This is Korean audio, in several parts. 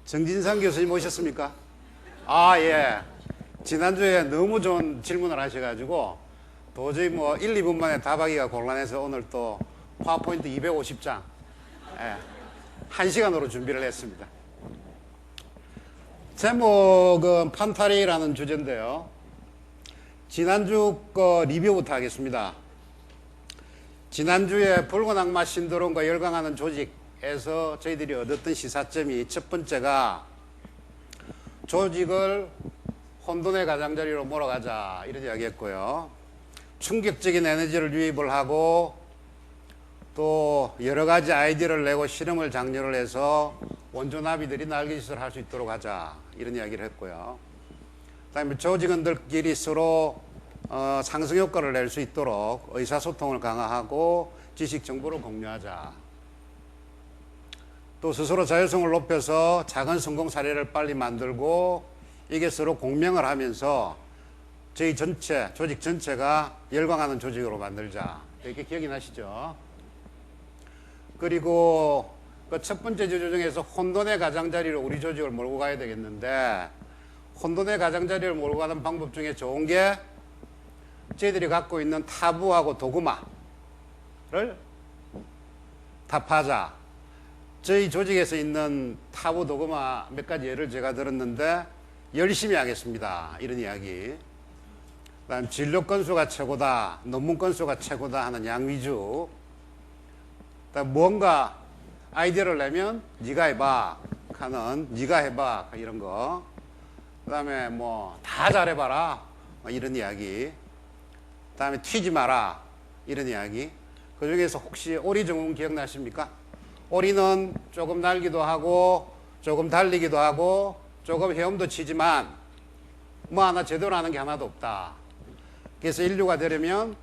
정진상 교수님 오셨습니까? 아, 예. 지난주에 너무 좋은 질문을 하셔가지고 도저히 뭐 1, 2분 만에 답하기가 곤란해서 오늘 또 파워포인트 250장, 예, 1시간으로 준비를 했습니다. 제목은 판타레이라는 주제인데요. 지난주 거 리뷰부터 하겠습니다. 지난주에 붉은 악마 신드롬과 열광하는 조직에서 저희들이 얻었던 시사점이 첫 번째가 조직을 혼돈의 가장자리로 몰아가자 이런 이야기 했고요. 충격적인 에너지를 유입을 하고 또 여러 가지 아이디어를 내고 실험을 장려를 해서 원조나비들이 날개짓을 할 수 있도록 하자 이런 이야기를 했고요. 그 다음에 조직원들끼리 서로 상승 효과를 낼 수 있도록 의사소통을 강화하고 지식 정보를 공유하자. 또 스스로 자율성을 높여서 작은 성공 사례를 빨리 만들고 이게 서로 공명을 하면서 저희 전체, 조직 전체가 열광하는 조직으로 만들자. 이렇게 기억이 나시죠? 그리고 그 첫 번째 주제 중에서 혼돈의 가장자리로 우리 조직을 몰고 가야 되겠는데, 혼돈의 가장자리를 몰고 가는 방법 중에 좋은 게 저희들이 갖고 있는 타부하고 도그마를 타파하자. 저희 조직에서 있는 타부 도그마 몇 가지 예를 제가 들었는데 열심히 하겠습니다 이런 이야기. 그다음 진료 건수가 최고다, 논문 건수가 최고다 하는 양위주. 그다음 뭔가 아이디어를 내면 네가 해봐 하는 네가 해봐 이런 거. 그다음에 뭐 다 잘해봐라 이런 이야기. 그다음에 튀지 마라 이런 이야기. 그 중에서 혹시 오리정훈 기억나십니까? 오리는 조금 날기도 하고 조금 달리기도 하고 조금 헤엄도 치지만 뭐 하나 제대로 하는 게 하나도 없다. 그래서 인류가 되려면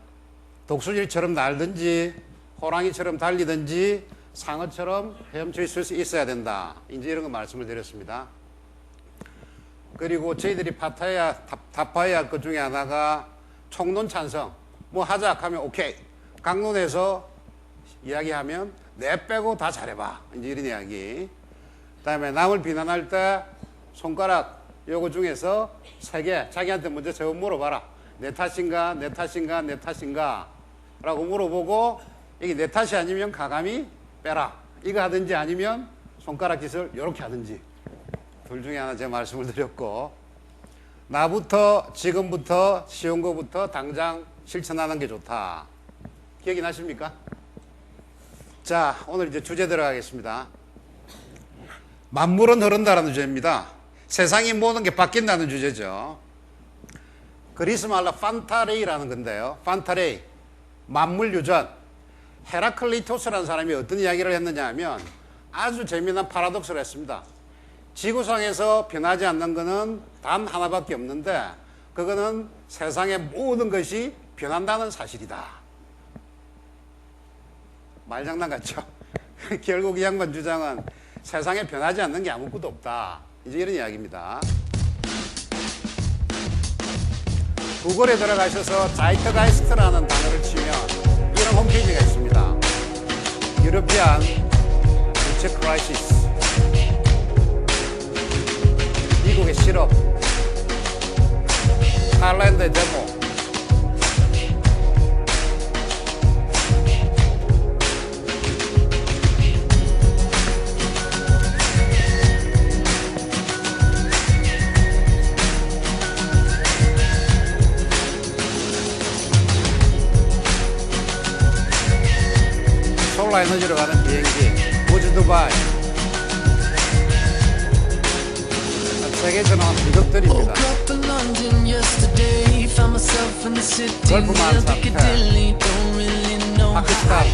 독수리처럼 날든지 호랑이처럼 달리든지 상어처럼 헤엄칠 수 있어야 된다. 이제 이런 거 말씀을 드렸습니다. 그리고 저희들이 타파해야 할 것 중에 하나가 총론 찬성. 뭐 하자 하면 오케이. 강론에서 이야기하면 내 빼고 다 잘해봐. 이제 이런 이야기. 그 다음에 남을 비난할 때 손가락 요거 중에서 3개 자기한테 먼저 저거 물어봐라. 내 탓인가 내 탓인가 내 탓인가 라고 물어보고 이게 내 탓이 아니면 가감히 빼라. 이거 하든지 아니면 손가락 짓을 이렇게 하든지 둘 중에 하나 제가 말씀을 드렸고, 나부터 지금부터 쉬운 거부터 당장 실천하는 게 좋다. 기억이 나십니까? 자, 오늘 이제 주제 들어가겠습니다. 만물은 흐른다라는 주제입니다. 세상이 모든 게 바뀐다는 주제죠. 그리스 말로 판타레이라는 건데요. 판타레이, 만물유전. 헤라클리토스라는 사람이 어떤 이야기를 했느냐 하면 아주 재미난 파라독스를 했습니다. 지구상에서 변하지 않는 것은 단 하나밖에 없는데 그거는 세상의 모든 것이 변한다는 사실이다. 말장난 같죠? 결국 이 양반 주장은 세상에 변하지 않는 게 아무것도 없다. 이제 이런 이야기입니다. 구글에 들어가셔서 자이트가이스트라는 단어를 치면 이런 홈페이지가 있습니다. 유러피안 부채 크라이시스, 미국의 실업, 타일랜드의 데모, 솔라 에너지로 가는 비행기, 우주 두바이. 세계에서는 미국들입니다. 걸프만 사태, 파키스탄,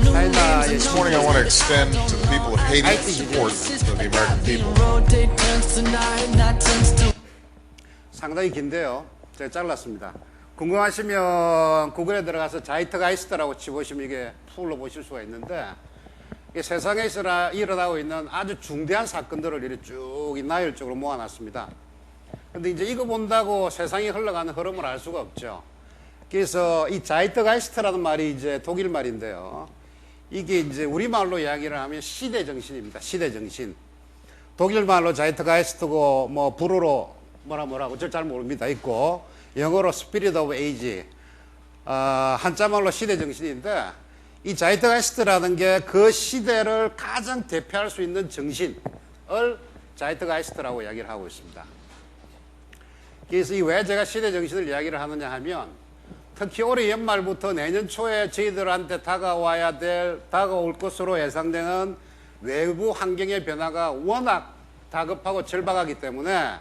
차이나의 This morning I want to extend to the people of Haiti support for the American people. 상당히 긴데요. 제가 잘랐습니다. 궁금하시면 구글에 들어가서 자이트가이스트라고 치보시면 이게 풀로 보실 수가 있는데, 이게 세상에서 일어나고 있는 아주 중대한 사건들을 이렇게 쭉 나열적으로 모아놨습니다. 근데 이제 이거 본다고 세상이 흘러가는 흐름을 알 수가 없죠. 그래서 이 자이트가이스트라는 말이 이제 독일 말인데요. 이게 이제 우리말로 이야기를 하면 시대 정신입니다. 시대 정신. 독일 말로 자이트가이스트고 뭐 불어로 뭐라고 저 잘 모릅니다. 있고 영어로 스피릿 오브 에이지. 한자말로 시대 정신인데 이 자이트가이스트라는 게 그 시대를 가장 대표할 수 있는 정신을 자이트가이스트라고 이야기를 하고 있습니다. 그래서 이 왜 제가 시대 정신을 이야기를 하느냐 하면 특히 올해 연말부터 내년 초에 저희들한테 다가올 것으로 예상되는 외부 환경의 변화가 워낙 다급하고 절박하기 때문에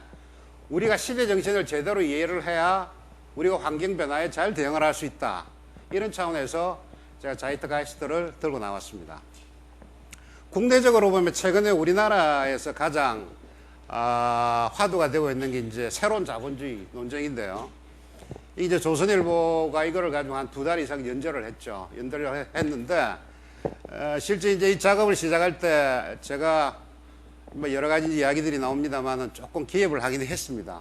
우리가 시대 정신을 제대로 이해를 해야 우리가 환경 변화에 잘 대응을 할 수 있다. 이런 차원에서 제가 자이트가이스트를 들고 나왔습니다. 국내적으로 보면 최근에 우리나라에서 가장 화두가 되고 있는 게 이제 새로운 자본주의 논쟁인데요. 이제 조선일보가 이거를 가지고 한 2달 이상 연재를 했죠. 연재를 했는데 실제 이제 이 작업을 시작할 때 제가 뭐 여러 가지 이야기들이 나옵니다만은 조금 기획을 하긴 했습니다.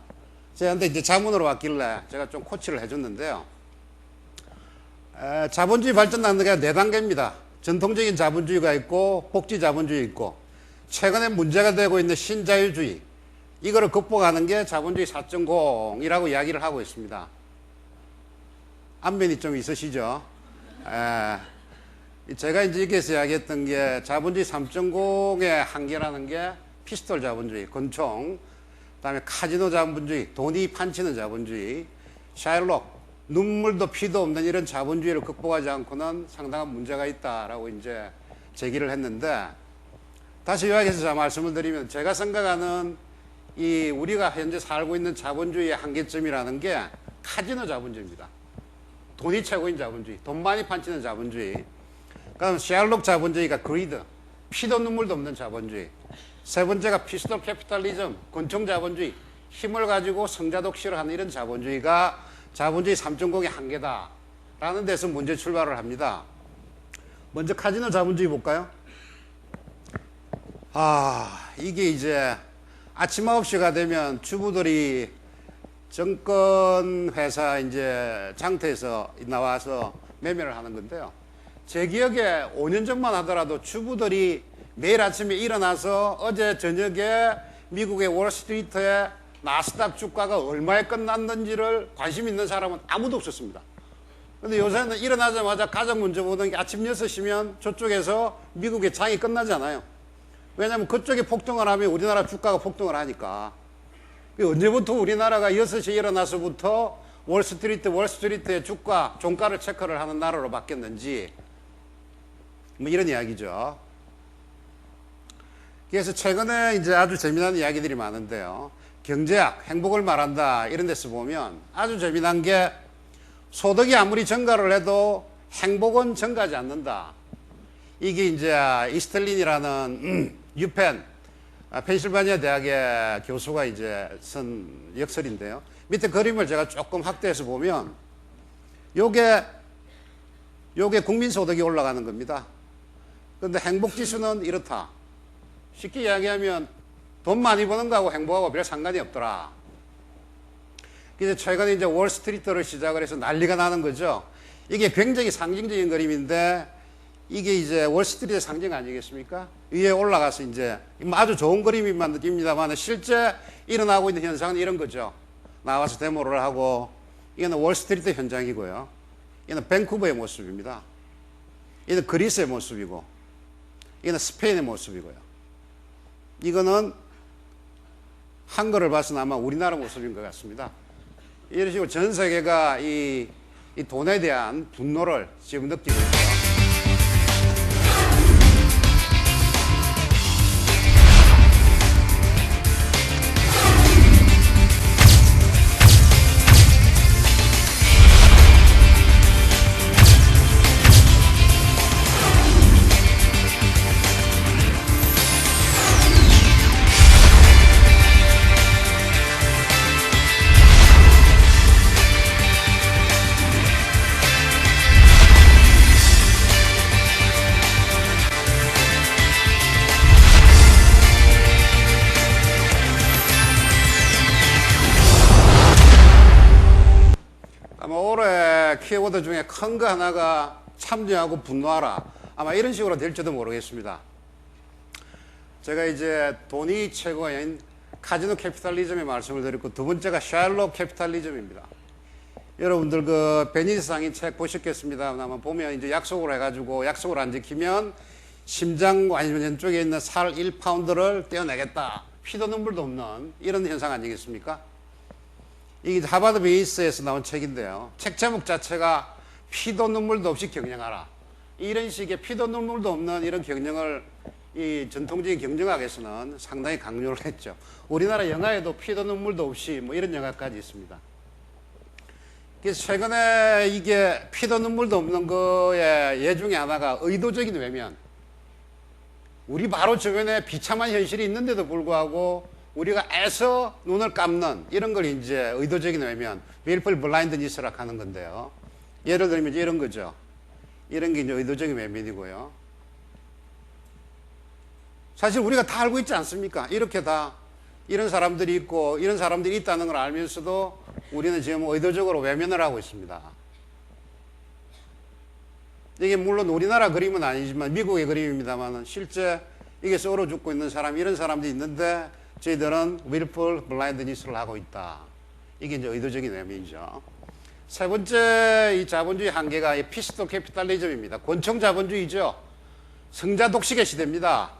저한테 이제 자문으로 왔길래 제가 좀 코치를 해줬는데요. 자본주의 발전하는 게 4단계입니다. 전통적인 자본주의가 있고 복지 자본주의 있고 최근에 문제가 되고 있는 신자유주의 이거를 극복하는 게 자본주의 4.0이라고 이야기를 하고 있습니다. 안면이 좀 있으시죠? 제가 이제 여기서 이야기했던 게 자본주의 3.0의 한계라는 게 피스톨 자본주의, 권총, 그다음에 카지노 자본주의, 돈이 판치는 자본주의, 샤일록, 눈물도 피도 없는 이런 자본주의를 극복하지 않고는 상당한 문제가 있다라고 이제 제기를 했는데 다시 요약해서 제가 말씀을 드리면 제가 생각하는 이 우리가 현재 살고 있는 자본주의의 한계점이라는 게 카지노 자본주의입니다. 돈이 최고인 자본주의, 돈 많이 판치는 자본주의. 그다음 샬록 자본주의가 그리드, 피도 눈물도 없는 자본주의. 세 번째가 피스톨 캐피탈리즘, 권총 자본주의, 힘을 가지고 성자 독식을 하는 이런 자본주의가 자본주의 3.0의 한계다라는 데서 문제 출발을 합니다. 먼저 카지노 자본주의 볼까요? 이게 이제 아침 9시가 되면 주부들이 정권 회사 이제 장터에서 나와서 매매를 하는 건데요. 제 기억에 5년 전만 하더라도 주부들이 매일 아침에 일어나서 어제 저녁에 미국의 월스트리트에 나스닥 주가가 얼마에 끝났는지를 관심 있는 사람은 아무도 없었습니다. 근데 요새는 일어나자마자 가장 먼저 보는 게 아침 6시면 저쪽에서 미국의 장이 끝나잖아요. 왜냐하면 그쪽에 폭등을 하면 우리나라 주가가 폭등을 하니까. 언제부터 우리나라가 6시에 일어나서부터 월스트리트의 주가, 종가를 체크를 하는 나라로 바뀌었는지, 뭐 이런 이야기죠. 그래서 최근에 이제 아주 재미난 이야기들이 많은데요. 경제학, 행복을 말한다 이런 데서 보면 아주 재미난 게 소득이 아무리 증가를 해도 행복은 증가하지 않는다. 이게 이제 이스틀린이라는 유펜, 펜실바니아 대학의 교수가 이제 쓴 역설인데요. 밑에 그림을 제가 조금 확대해서 보면 요게 국민소득이 올라가는 겁니다. 그런데 행복지수는 이렇다. 쉽게 이야기하면 돈 많이 버는 거하고 행복하고 별 상관이 없더라. 그래서 최근에 이제 월스트리트를 시작을 해서 난리가 나는 거죠. 이게 굉장히 상징적인 그림인데 이게 이제 월스트리트의 상징 아니겠습니까? 위에 올라가서 이제 아주 좋은 그림이만 느낍니다만 실제 일어나고 있는 현상은 이런 거죠. 나와서 데모를 하고 이거는 월스트리트 현장이고요. 이거는 밴쿠버의 모습입니다. 이거는 그리스의 모습이고 이거는 스페인의 모습이고요. 이거는 한글을 봐서는 아마 우리나라 모습인 것 같습니다. 이런 식으로 전 세계가 이 돈에 대한 분노를 지금 느끼고 있어요. 키워드 중에 큰 거 하나가 참여하고 분노하라. 아마 이런 식으로 될지도 모르겠습니다. 제가 이제 돈이 최고인 카지노 캐피탈리즘의 말씀을 드렸고, 두 번째가 샬롯 캐피탈리즘입니다. 여러분들 그 베니스 상인 책 보셨겠습니다만 보면 이제 약속을 해가지고 약속을 안 지키면 심장 아니면 쪽에 있는 살 1파운드를 떼어내겠다. 피도 눈물도 없는 이런 현상 아니겠습니까? 이게 하버드 베이스에서 나온 책인데요. 책 제목 자체가 피도 눈물도 없이 경영하라. 이런 식의 피도 눈물도 없는 이런 경영을 이 전통적인 경영학에서는 상당히 강조를 했죠. 우리나라 영화에도 피도 눈물도 없이 뭐 이런 영화까지 있습니다. 그래서 최근에 이게 피도 눈물도 없는 거의 예 중에 하나가 의도적인 외면. 우리 바로 주변에 비참한 현실이 있는데도 불구하고 우리가 애써 눈을 감는 이런 걸 이제 의도적인 외면, willful blindness라고 하는 건데요. 예를 들면 이제 이런 거죠. 이런 게 이제 의도적인 외면이고요. 사실 우리가 다 알고 있지 않습니까? 이렇게 다 이런 사람들이 있고 이런 사람들이 있다는 걸 알면서도 우리는 지금 의도적으로 외면을 하고 있습니다. 이게 물론 우리나라 그림은 아니지만 미국의 그림입니다만 실제 이게 썰어 죽고 있는 사람, 이런 사람들이 있는데 저희들은 willful blindness를 하고 있다. 이게 이제 의도적인 외면이죠. 세 번째 이 자본주의 한계가 이 피스톨 캐피탈리즘입니다. 권총 자본주의죠. 성자 독식의 시대입니다.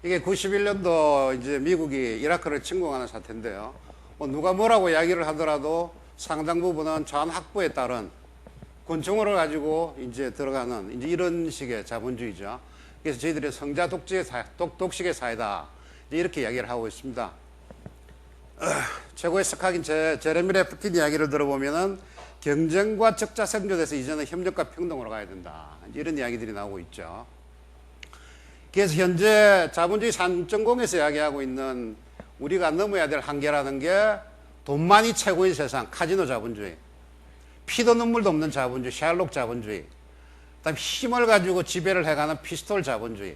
이게 91년도 이제 미국이 이라크를 침공하는 사태인데요. 누가 뭐라고 이야기를 하더라도 상당 부분은 전학부에 따른 권총을 가지고 이제 들어가는 이제 이런 식의 자본주의죠. 그래서 저희들이 성자 독식의 사회다. 이렇게 이야기를 하고 있습니다. 최고의 석학인 제레미 레프킨 이야기를 들어보면은 경쟁과 적자 생존에서 이제는 협력과 평등으로 가야 된다. 이런 이야기들이 나오고 있죠. 그래서 현재 자본주의 3.0에서 이야기하고 있는 우리가 넘어야 될 한계라는 게 돈만이 최고인 세상, 카지노 자본주의, 피도 눈물도 없는 자본주의, 샬롯 자본주의, 그다음 힘을 가지고 지배를 해가는 피스톨 자본주의.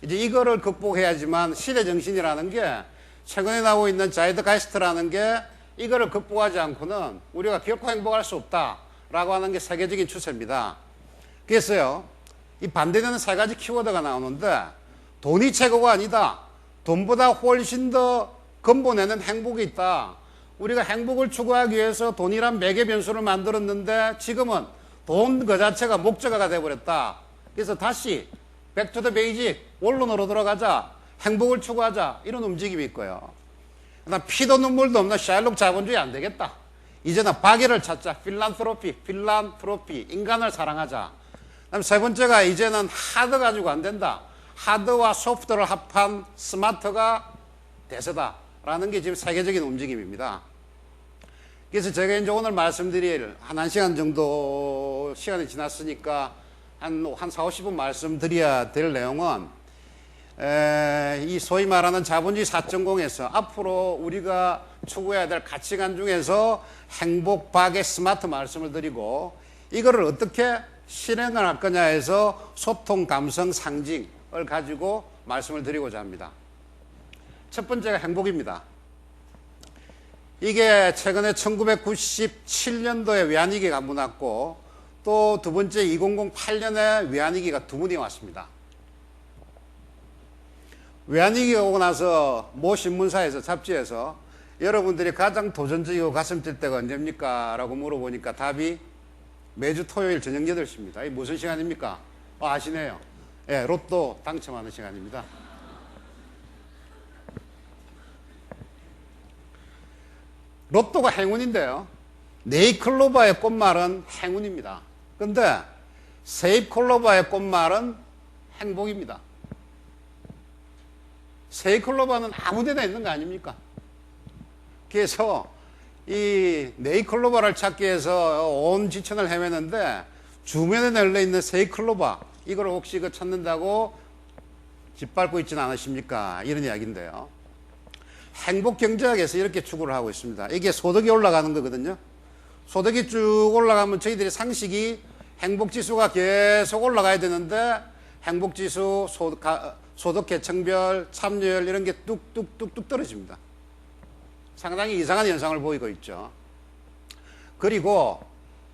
이제 이거를 극복해야지만 시대 정신이라는 게 최근에 나오고 있는 자이드가이스트라는 게 이거를 극복하지 않고는 우리가 결코 행복할 수 없다라고 하는 게 세계적인 추세입니다. 그래서요. 이 반대되는 세 가지 키워드가 나오는데 돈이 최고가 아니다. 돈보다 훨씬 더 근본에는 행복이 있다. 우리가 행복을 추구하기 위해서 돈이란 매개 변수를 만들었는데 지금은 돈 그 자체가 목적어가 돼버렸다. 그래서 다시 백투 더 베이직, 원론으로 들어가자. 행복을 추구하자. 이런 움직임이 있고요. 그다음 피도 눈물도 없는 샬롯 자본주의 안 되겠다. 이제는 박애를 찾자. 필란트로피, 인간을 사랑하자. 그다음 세 번째가 이제는 하드 가지고 안 된다. 하드와 소프트를 합한 스마트가 대세다라는 게 지금 세계적인 움직임입니다. 그래서 제가 이제 오늘 말씀드릴 한 1시간 정도 시간이 지났으니까 한 4, 50분 말씀드려야 될 내용은 이 소위 말하는 자본주의 4.0에서 앞으로 우리가 추구해야 될 가치관 중에서 행복, 박애, 스마트 말씀을 드리고 이거를 어떻게 실행을 할 거냐 해서 소통, 감성, 상징을 가지고 말씀을 드리고자 합니다. 첫 번째가 행복입니다. 이게 최근에 1997년도에 외환위기가 한 번 왔고 또 두 번째 2008년에 외환위기가 두 번이 왔습니다. 외환위기가 오고 나서 모 신문사에서 잡지에서 여러분들이 가장 도전적이고 가슴 뛸 때가 언제입니까? 라고 물어보니까 답이 매주 토요일 저녁 8시입니다. 이게 무슨 시간입니까? 아시네요. 예, 로또 당첨하는 시간입니다. 로또가 행운인데요. 네잎클로버의 꽃말은 행운입니다. 근데 세잎클로버의 꽃말은 행복입니다. 세잎클로버는 아무 데나 있는 거 아닙니까? 그래서 이 네잎클로버를 찾기 위해서 온 지천을 헤매는데 주변에 널려 있는 세잎클로버 이걸 혹시 찾는다고 짓밟고 있지는 않으십니까? 이런 이야기인데요. 행복 경제학에서 이렇게 추구를 하고 있습니다. 이게 소득이 올라가는 거거든요. 소득이 쭉 올라가면 저희들이 상식이 행복지수가 계속 올라가야 되는데 행복지수, 소득 계층별, 참여율 이런 게 뚝뚝뚝뚝 떨어집니다. 상당히 이상한 현상을 보이고 있죠. 그리고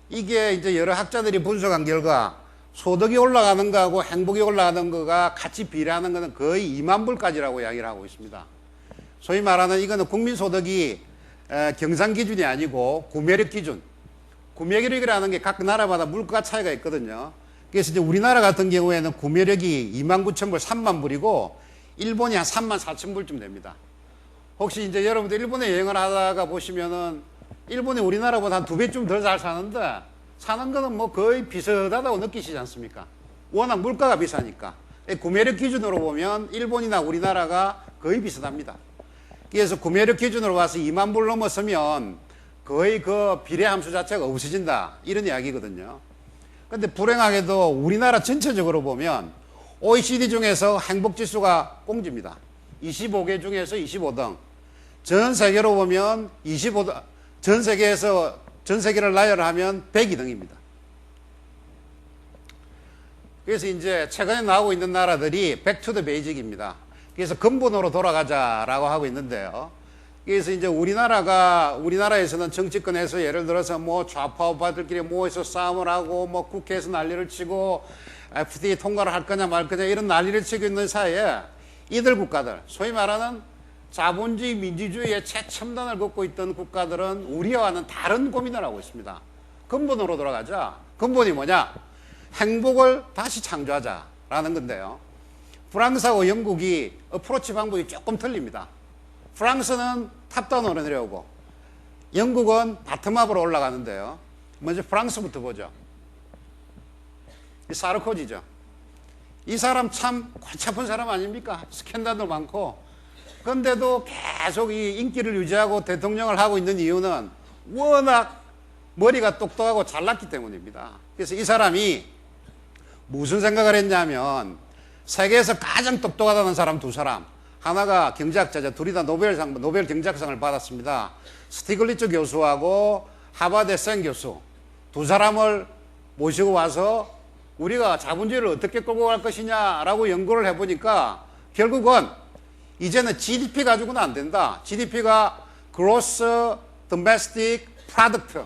이게 이제 여러 학자들이 분석한 결과 소득이 올라가는 거하고 행복이 올라가는 거가 같이 비례하는 것은 거의 2만 불까지라고 이야기를 하고 있습니다. 소위 말하는 이거는 국민소득이 경상 기준이 아니고 구매력 기준. 구매력이라는 게 각 나라마다 물가 차이가 있거든요. 그래서 이제 우리나라 같은 경우에는 구매력이 2만 9천 불, 3만 불이고 일본이 한 3만 4천 불쯤 됩니다. 혹시 이제 여러분들 일본에 여행을 하다가 보시면은 일본이 우리나라보다 한 2배쯤 더 잘 사는데 사는 거는 뭐 거의 비슷하다고 느끼시지 않습니까? 워낙 물가가 비싸니까. 구매력 기준으로 보면 일본이나 우리나라가 거의 비슷합니다. 그래서 구매력 기준으로 봐서 2만 불 넘었으면 거의 그 비례 함수 자체가 없어진다. 이런 이야기거든요. 근데 불행하게도 우리나라 전체적으로 보면 OECD 중에서 행복지수가 꽁집니다. 25개 중에서 25등. 전 세계로 보면 25등, 전 세계를 나열하면 102등입니다. 그래서 이제 최근에 나오고 있는 나라들이 백투더 베이직입니다. 그래서 근본으로 돌아가자라고 하고 있는데요. 그래서 이제 우리나라에서는 정치권에서 예를 들어서 뭐 좌파 우파들끼리 모여서 싸움을 하고 뭐 국회에서 난리를 치고 FTA 통과를 할 거냐 말 거냐 이런 난리를 치고 있는 사이에 이들 국가들, 소위 말하는 자본주의 민주주의의 최첨단을 걷고 있던 국가들은 우리와는 다른 고민을 하고 있습니다. 근본으로 돌아가자. 근본이 뭐냐? 행복을 다시 창조하자라는 건데요. 프랑스하고 영국이 어프로치 방법이 조금 틀립니다. 프랑스는 탑다운으로 내려오고 영국은 바텀업으로 올라가는데요. 먼저 프랑스부터 보죠. 이 사르코지죠. 이 사람 참 골치 아픈 사람 아닙니까? 스캔들도 많고. 그런데도 계속 이 인기를 유지하고 대통령을 하고 있는 이유는 워낙 머리가 똑똑하고 잘났기 때문입니다. 그래서 이 사람이 무슨 생각을 했냐면 세계에서 가장 똑똑하다는 사람 두 사람, 하나가 경제학자죠. 둘이 다 노벨 경제학상을 받았습니다. 스티글리츠 교수하고 하버드 생 교수 두 사람을 모시고 와서 우리가 자본주의를 어떻게 끌고 갈 것이냐라고 연구를 해보니까 결국은 이제는 GDP 가지고는 안 된다. GDP가 Gross Domestic Product,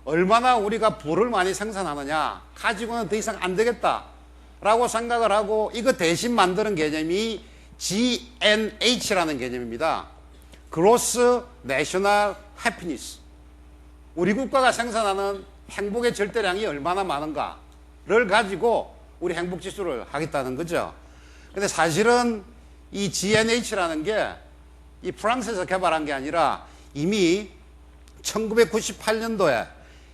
얼마나 우리가 부를 많이 생산하느냐 가지고는 더 이상 안 되겠다라고 생각을 하고 이거 대신 만드는 개념이 GNH라는 개념입니다. Gross National Happiness. 우리 국가가 생산하는 행복의 절대량이 얼마나 많은가를 가지고 우리 행복지수를 하겠다는 거죠. 근데 사실은 이 GNH라는 게 이 프랑스에서 개발한 게 아니라 이미 1998년도에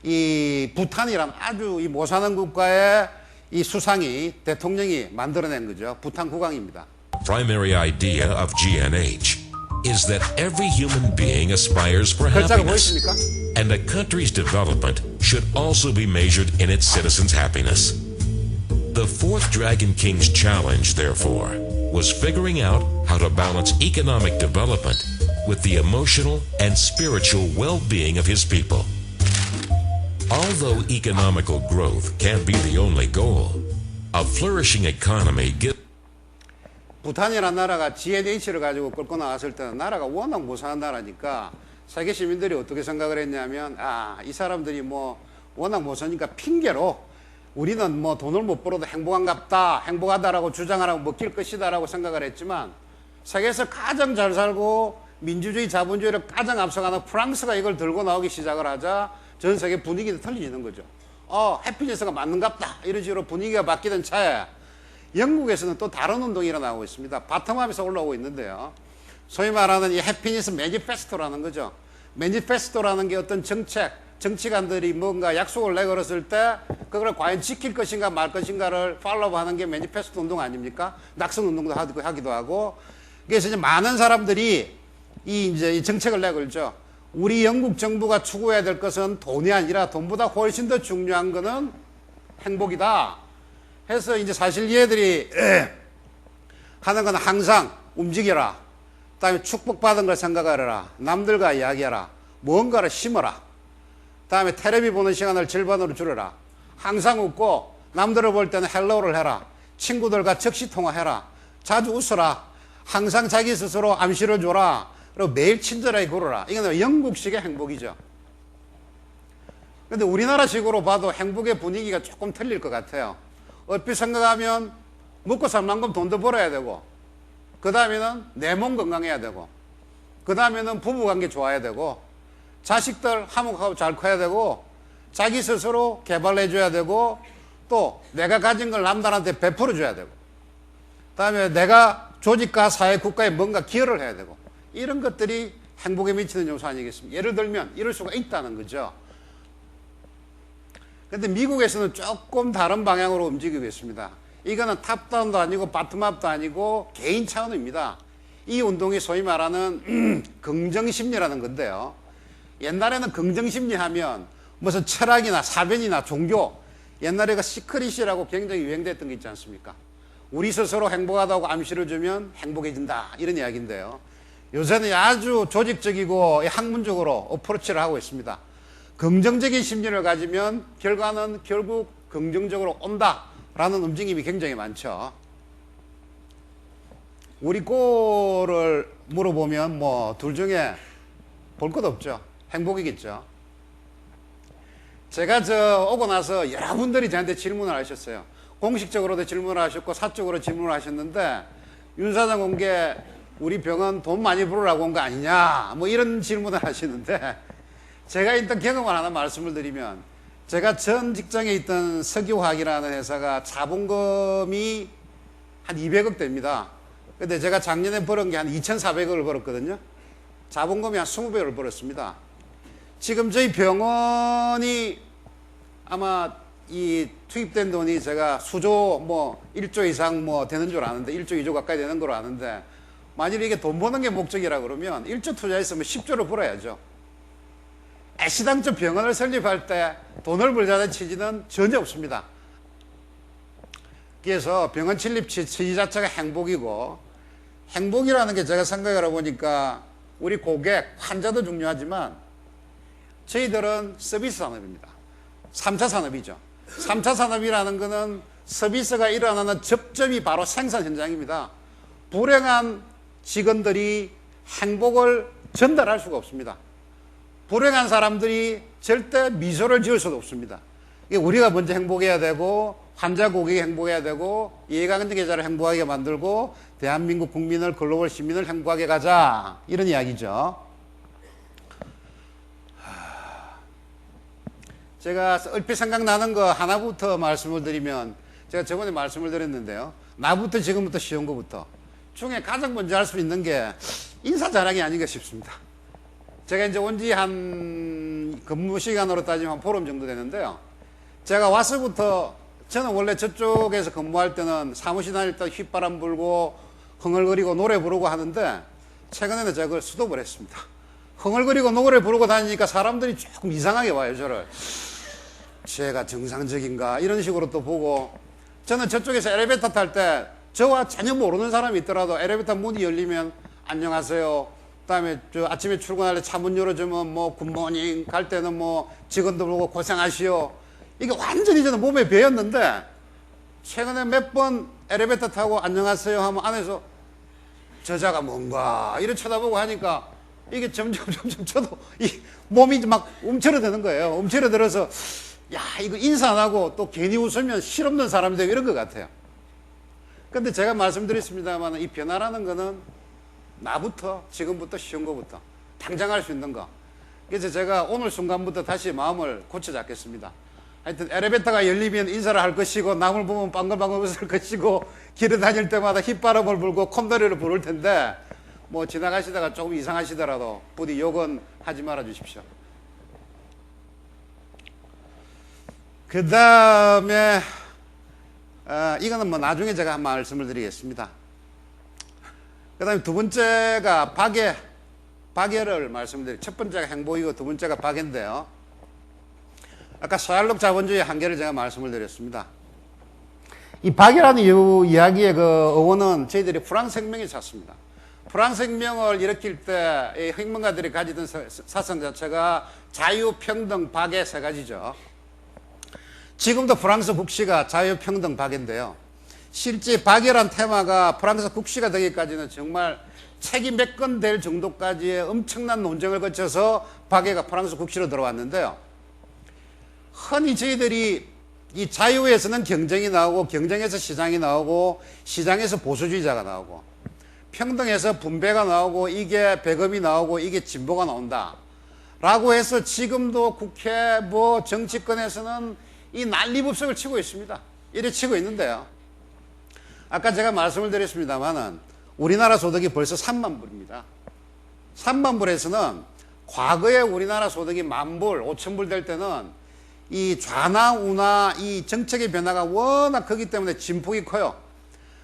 이 부탄이라는 아주 이 못 사는 국가의 이 수상이 대통령이 만들어낸 거죠. 부탄 국왕입니다. Primary idea of GNH is that every human being aspires for 글자가 happiness, 보이십니까? and a country's development should also be measured in its citizens' happiness. The fourth Dragon King's challenge, therefore, was figuring out how to balance economic development with the emotional and spiritual well-being of his people. Although economical growth can't be the only goal, a flourishing economy gives 부탄이라는 나라가 GNH를 가지고 끌고 나왔을 때는 나라가 워낙 못 사는 나라니까 세계 시민들이 어떻게 생각을 했냐면 이 사람들이 뭐 워낙 못 사니까 핑계로 우리는 뭐 돈을 못 벌어도 행복한갑다, 행복하다라고 주장하라고 먹힐 것이다라고 생각을 했지만 세계에서 가장 잘 살고 민주주의, 자본주의를 가장 앞서가는 프랑스가 이걸 들고 나오기 시작을 하자 전 세계 분위기도 틀리지는 거죠. 해피니스가 맞는갑다 이런 식으로 분위기가 바뀌던 차에 영국에서는 또 다른 운동이 일어나고 있습니다. 바텀업에서 올라오고 있는데요. 소위 말하는 이 해피니스 매니페스토라는 거죠. 매니페스토라는 게 어떤 정치관들이 뭔가 약속을 내걸었을 때 그걸 과연 지킬 것인가 말 것인가를 팔로우하는 게 매니페스토 운동 아닙니까? 낙선 운동도 하기도 하고. 그래서 이제 많은 사람들이 이 정책을 내걸죠. 우리 영국 정부가 추구해야 될 것은 돈이 아니라 돈보다 훨씬 더 중요한 것은 행복이다. 해서 이제 사실 얘들이 하는 건 항상 움직여라. 다음에 축복받은 걸 생각하라. 남들과 이야기하라. 무언가를 심어라. 다음에 텔레비 보는 시간을 절반으로 줄여라. 항상 웃고 남들을 볼 때는 헬로우를 해라. 친구들과 적시 통화해라. 자주 웃어라. 항상 자기 스스로 암시를 줘라. 그리고 매일 친절하게 굴어라. 이건 영국식의 행복이죠. 근데 우리나라식으로 봐도 행복의 분위기가 조금 틀릴 것 같아요. 얼핏 생각하면 먹고 살 만큼 돈도 벌어야 되고, 그 다음에는 내 몸 건강해야 되고, 그 다음에는 부부관계 좋아야 되고, 자식들 화목하고 잘 커야 되고, 자기 스스로 개발해줘야 되고, 또 내가 가진 걸 남들한테 베풀어줘야 되고, 그 다음에 내가 조직과 사회, 국가에 뭔가 기여를 해야 되고, 이런 것들이 행복에 미치는 요소 아니겠습니까? 예를 들면 이럴 수가 있다는 거죠. 근데 미국에서는 조금 다른 방향으로 움직이고 있습니다. 이거는 탑다운도 아니고 바텀업도 아니고 개인 차원입니다. 이 운동이 소위 말하는 긍정심리라는 건데요. 옛날에는 긍정심리 하면 무슨 철학이나 사변이나 종교, 옛날에 그 시크릿이라고 굉장히 유행됐던 게 있지 않습니까? 우리 스스로 행복하다고 암시를 주면 행복해진다, 이런 이야기인데요. 요새는 아주 조직적이고 학문적으로 어프로치를 하고 있습니다. 긍정적인 심리를 가지면 결과는 결국 긍정적으로 온다라는 움직임이 굉장히 많죠. 우리 꼴을 물어보면 뭐 둘 중에 볼 것 없죠. 행복이겠죠. 제가 오고 나서 여러분들이 저한테 질문을 하셨어요. 공식적으로도 질문을 하셨고 사적으로 질문을 하셨는데, 윤 사장 온 게 우리 병원 돈 많이 벌으라고 온 거 아니냐, 뭐 이런 질문을 하시는데, 제가 일단 경험을 하나 말씀을 드리면, 제가 전 직장에 있던 석유화학이라는 회사가 자본금이 한 200억 됩니다. 근데 제가 작년에 벌은 게 한 2,400억을 벌었거든요. 자본금이 한 20배를 벌었습니다. 지금 저희 병원이 아마 이 투입된 돈이 제가 수조 뭐 1조 이상 뭐 되는 줄 아는데, 1조 2조 가까이 되는 걸로 아는데, 만일 이게 돈 버는 게 목적이라 그러면 1조 투자했으면 10조를 벌어야죠. 애시당초 병원을 설립할 때 돈을 벌자는 취지는 전혀 없습니다. 그래서 병원 설립 취지 자체가 행복이고, 행복이라는 게 제가 생각을 해보니까 우리 고객, 환자도 중요하지만 저희들은 서비스 산업입니다. 3차 산업이죠. 3차 산업이라는 것은 서비스가 일어나는 접점이 바로 생산 현장입니다. 불행한 직원들이 행복을 전달할 수가 없습니다. 불행한 사람들이 절대 미소를 지을 수도 없습니다. 우리가 먼저 행복해야 되고, 환자 고객이 행복해야 되고, 이해관계 계좌를 행복하게 만들고, 대한민국 국민을, 글로벌 시민을 행복하게 가자, 이런 이야기죠. 제가 얼핏 생각나는 거 하나부터 말씀을 드리면, 제가 저번에 말씀을 드렸는데요. 나부터 지금부터 쉬운 것부터. 중에 가장 먼저 할 수 있는 게 인사 자랑이 아닌가 싶습니다. 제가 이제 온 지 한 근무 시간으로 따지면 한 보름 정도 되는데요. 제가 와서부터, 저는 원래 저쪽에서 근무할 때는 사무실 다닐 때 휘바람 불고 흥얼거리고 노래 부르고 하는데, 최근에는 제가 그걸 스톱을 했습니다. 흥얼거리고 노래 부르고 다니니까 사람들이 조금 이상하게 와요, 저를. 제가 정상적인가 이런 식으로 또 보고, 저는 저쪽에서 엘리베이터 탈 때 저와 전혀 모르는 사람이 있더라도 엘리베이터 문이 열리면 안녕하세요, 그다음에 아침에 출근할 때 차 문 열어주면 뭐 굿모닝, 갈 때는 뭐 직원들 보고 고생하시오, 이게 완전히 저는 몸에 배었는데, 최근에 몇 번 엘리베이터 타고 안녕하세요 하면 안에서 저자가 뭔가 이렇게 쳐다보고 하니까 이게 점점 저도 이 몸이 막 움츠러드는 거예요. 움츠러들어서 야, 이거 인사 안 하고 또 괜히 웃으면 실없는 사람이 되고 이런 것 같아요. 근데 제가 말씀드렸습니다만, 이 변화라는 거는 나부터, 지금부터 쉬운 거부터 당장 할 수 있는 거. 그래서 제가 오늘 순간부터 다시 마음을 고쳐 잡겠습니다. 하여튼 엘리베이터가 열리면 인사를 할 것이고, 남을 보면 방글방글 웃을 것이고, 길을 다닐 때마다 휘바람을 불고 콧노래를 부를 텐데, 뭐 지나가시다가 조금 이상하시더라도 부디 욕은 하지 말아 주십시오. 그 다음에 이거는 뭐 나중에 제가 한 말씀을 드리겠습니다. 그 다음에 두 번째가 박애를 말씀드릴게요. 첫 번째가 행복이고 두 번째가 박애인데요. 아까 샤일록 자본주의의 한계를 제가 말씀을 드렸습니다. 이 박애라는 이야기의 그 어원은 저희들이 프랑스 혁명에 찾습니다. 프랑스 혁명을 일으킬 때 이 혁명가들이 가지던 사상 자체가 자유, 평등, 박애 세 가지죠. 지금도 프랑스 국시가 자유, 평등, 박애인데요. 실제 박애란 테마가 프랑스 국시가 되기까지는 정말 책이 몇 권 될 정도까지의 엄청난 논쟁을 거쳐서 박애가 프랑스 국시로 들어왔는데요. 흔히 저희들이 이 자유에서는 경쟁이 나오고, 경쟁에서 시장이 나오고, 시장에서 보수주의자가 나오고, 평등에서 분배가 나오고, 이게 배급이 나오고, 이게 진보가 나온다 라고 해서 지금도 국회 뭐 정치권에서는 이 난리법석을 치고 있습니다. 이래 치고 있는데요. 아까 제가 말씀을 드렸습니다만은 우리나라 소득이 벌써 3만 불입니다. 3만 불에서는 과거에 우리나라 소득이 10,000불, 5,000불 될 때는 이 좌나 우나 이 정책의 변화가 워낙 크기 때문에 진폭이 커요.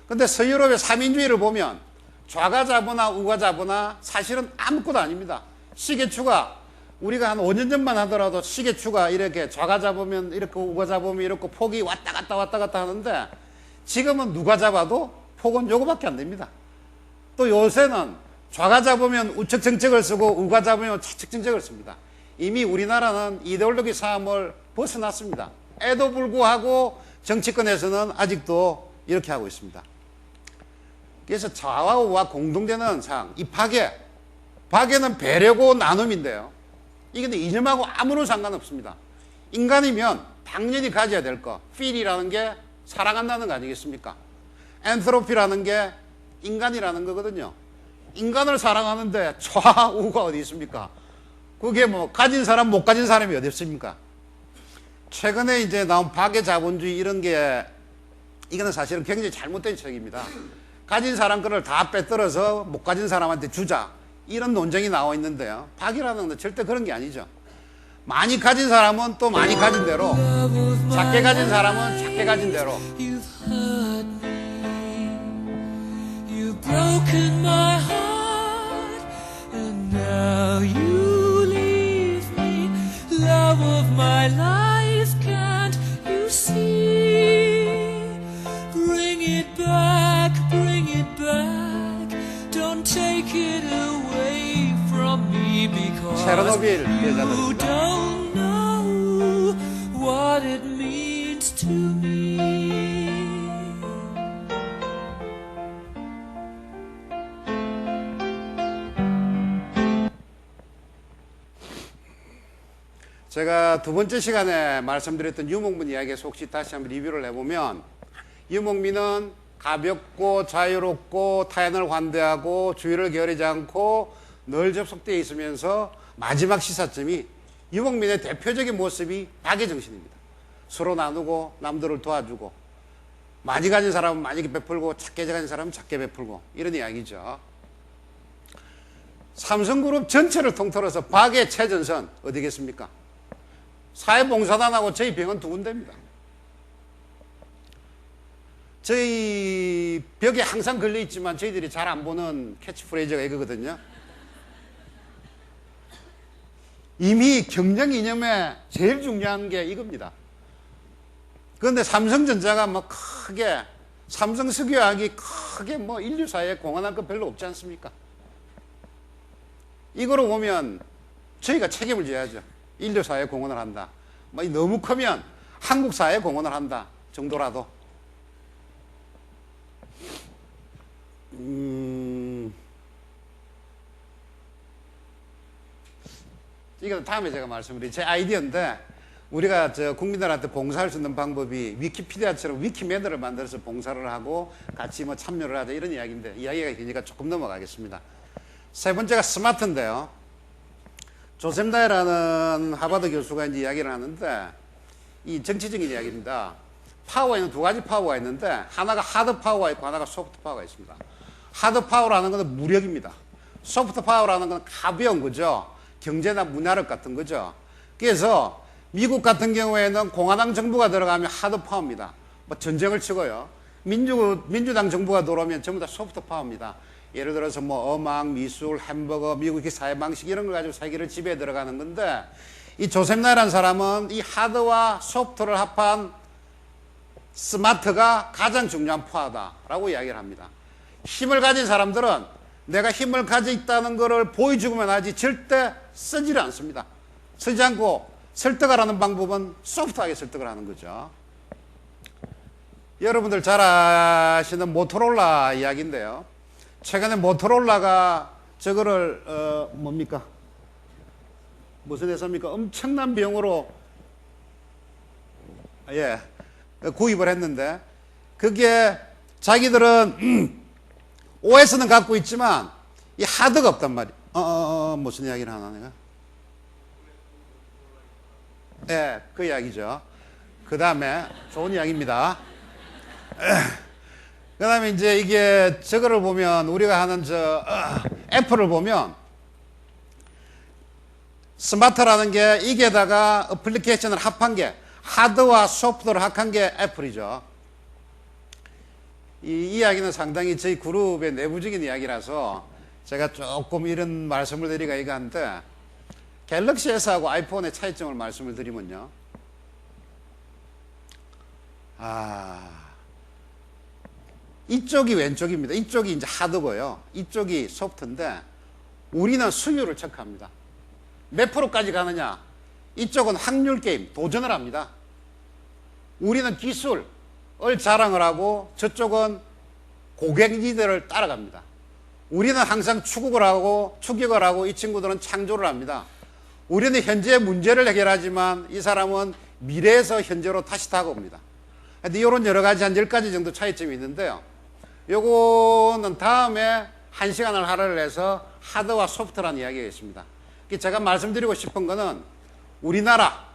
근데 서유럽의 3인주의를 보면 좌가 잡으나 우가 잡으나 사실은 아무것도 아닙니다. 시계추가 우리가 한 5년 전만 하더라도 시계추가 이렇게 좌가 잡으면 이렇게 우가 잡으면 이렇게 폭이 왔다 갔다 하는데 지금은 누가 잡아도 폭은 요거밖에 안 됩니다. 또 요새는 좌가 잡으면 우측 정책을 쓰고 우가 잡으면 좌측 정책을 씁니다. 이미 우리나라는 이데올로기 싸움을 벗어났습니다. 에도 불구하고 정치권에서는 아직도 이렇게 하고 있습니다. 그래서 좌와 우와 공동되는 사항, 이 박애는 배려고 나눔인데요. 이게 이념하고 아무런 상관없습니다. 인간이면 당연히 가져야 될 거, feel이라는 게 사랑한다는 거 아니겠습니까? 엔트로피라는 게 인간이라는 거거든요. 인간을 사랑하는데 좌우가 어디 있습니까? 그게 뭐 가진 사람 못 가진 사람이 어디 있습니까? 최근에 이제 나온 박애 자본주의 이런 게 이거는 사실은 굉장히 잘못된 책입니다. 가진 사람 거를 다 빼떨어서 못 가진 사람한테 주자 이런 논쟁이 나와 있는데요. 박애라는 건 절대 그런 게 아니죠. 많이 가진 사람은 또 많이 가진 대로, 작게 가진 사람은 작게 가진 대로. You've broken my heart, and now you leave me. Love of my life, can't you see? Bring it back, don't take it away from me, because 체르노빌 you 여자들입니다. don't know what it means to me. 제가 두 번째 시간에 말씀드렸던 유목민 이야기에서 혹시 다시 한번 리뷰를 해보면 유목민은 가볍고 자유롭고 타인을 환대하고 주의를 게으르지 않고 늘 접속되어 있으면서 마지막 시사점이 유목민의 대표적인 모습이 박애 정신입니다. 서로 나누고 남들을 도와주고 많이 가진 사람은 많이 베풀고 작게 가진 사람은 작게 베풀고 이런 이야기죠. 삼성그룹 전체를 통틀어서 박애 최전선 어디겠습니까? 사회봉사단하고 저희 병원 두 군데입니다. 저희 벽에 항상 걸려있지만 저희들이 잘 안 보는 캐치프레이즈가 이거거든요. 이미 경영 이념에 제일 중요한 게 이겁니다. 그런데 삼성전자가 뭐 크게, 삼성석유화학이 크게 뭐 인류사회에 공헌할 거 별로 없지 않습니까? 이거로 보면 저희가 책임을 져야죠. 인류사회에 공헌을 한다. 뭐 너무 크면 한국사회에 공헌을 한다 정도라도. 이건 다음에 제가 말씀드린 제 아이디어인데 우리가 국민들한테 봉사할 수 있는 방법이 위키피디아처럼 위키매너를 만들어서 봉사를 하고 같이 뭐 참여를 하자 이런 이야기인데 이야기가 기니까 조금 넘어가겠습니다. 세 번째가 스마트인데요. 조셉 나이라는 하버드 교수가 이제 이야기를 하는데 이 정치적인 이야기입니다. 파워에는 두 가지 파워가 있는데 하나가 하드 파워가 있고 하나가 소프트 파워가 있습니다. 하드 파워라는 것은 무력입니다. 소프트 파워라는 건 가벼운 거죠. 경제나 문화력 같은 거죠. 그래서 미국 같은 경우에는 공화당 정부가 들어가면 하드 파워입니다. 뭐 전쟁을 치고요. 민주당 정부가 들어오면 전부 다 소프트 파워입니다. 예를 들어서 뭐 음악, 미술, 햄버거, 미국의 사회 방식 이런 걸 가지고 세계를 지배해 들어가는 건데 이 조셉 나이라는 사람은 이 하드와 소프트를 합한 스마트가 가장 중요한 파워다라고 이야기를 합니다. 힘을 가진 사람들은 내가 힘을 가지고 있다는 것을 보여주고만 하지 절대 쓰지를 않습니다. 쓰지 않고 설득을 하는 방법은 소프트하게 설득을 하는 거죠. 여러분들 잘 아시는 모토로라 이야기인데요. 최근에 모토로라가 저거를 뭡니까? 무슨 회사입니까? 엄청난 비용으로 구입을 했는데 그게 자기들은 OS는 갖고 있지만 이 하드가 없단 말이에요. 무슨 이야기를 하나 내가? 그 이야기죠. 그 다음에 좋은 이야기입니다. 그 다음에 이제 이게 저거를 보면 우리가 하는 애플을 보면 스마트라는 게 이게다가 어플리케이션을 합한 게 하드와 소프트를 합한 게 애플이죠. 이 이야기는 상당히 저희 그룹의 내부적인 이야기라서 제가 조금 이런 말씀을 드리기가 이거한데 갤럭시 S하고 아이폰의 차이점을 말씀을 드리면요. 이쪽이 왼쪽입니다. 이쪽이 이제 하드고요. 이쪽이 소프트인데 우리는 수율을 체크합니다. 몇 프로까지 가느냐? 이쪽은 확률 게임, 도전을 합니다. 우리는 기술을 자랑을 하고 저쪽은 고객니들을 따라갑니다. 우리는 항상 추격을 하고 이 친구들은 창조를 합니다. 우리는 현재의 문제를 해결하지만 이 사람은 미래에서 현재로 다시 다가옵니다. 이런 여러 가지 한 10가지 정도 차이점이 있는데요. 요거는 다음에 1시간을 할애를 해서 하드와 소프트라는 이야기가 있습니다. 제가 말씀드리고 싶은 거는 우리나라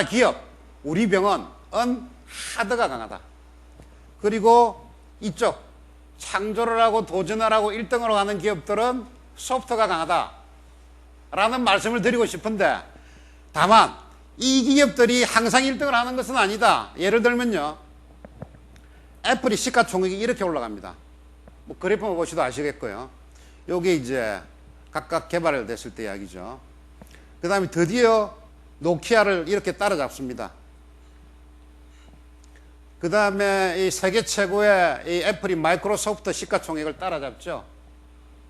기업, 우리 병원은 하드가 강하다. 그리고 이쪽 창조를 하고 도전을 하고 1등으로 가는 기업들은 소프트가 강하다 라는 말씀을 드리고 싶은데 다만 이 기업들이 항상 1등을 하는 것은 아니다. 예를 들면요, 애플이 시가총액이 이렇게 올라갑니다. 뭐 그래프만 보시도 아시겠고요. 요게 이제 각각 개발 됐을 때 이야기죠. 그 다음에 드디어 노키아를 이렇게 따라잡습니다. 그 다음에 이 세계 최고의 이 애플이 마이크로소프트 시가총액을 따라잡죠.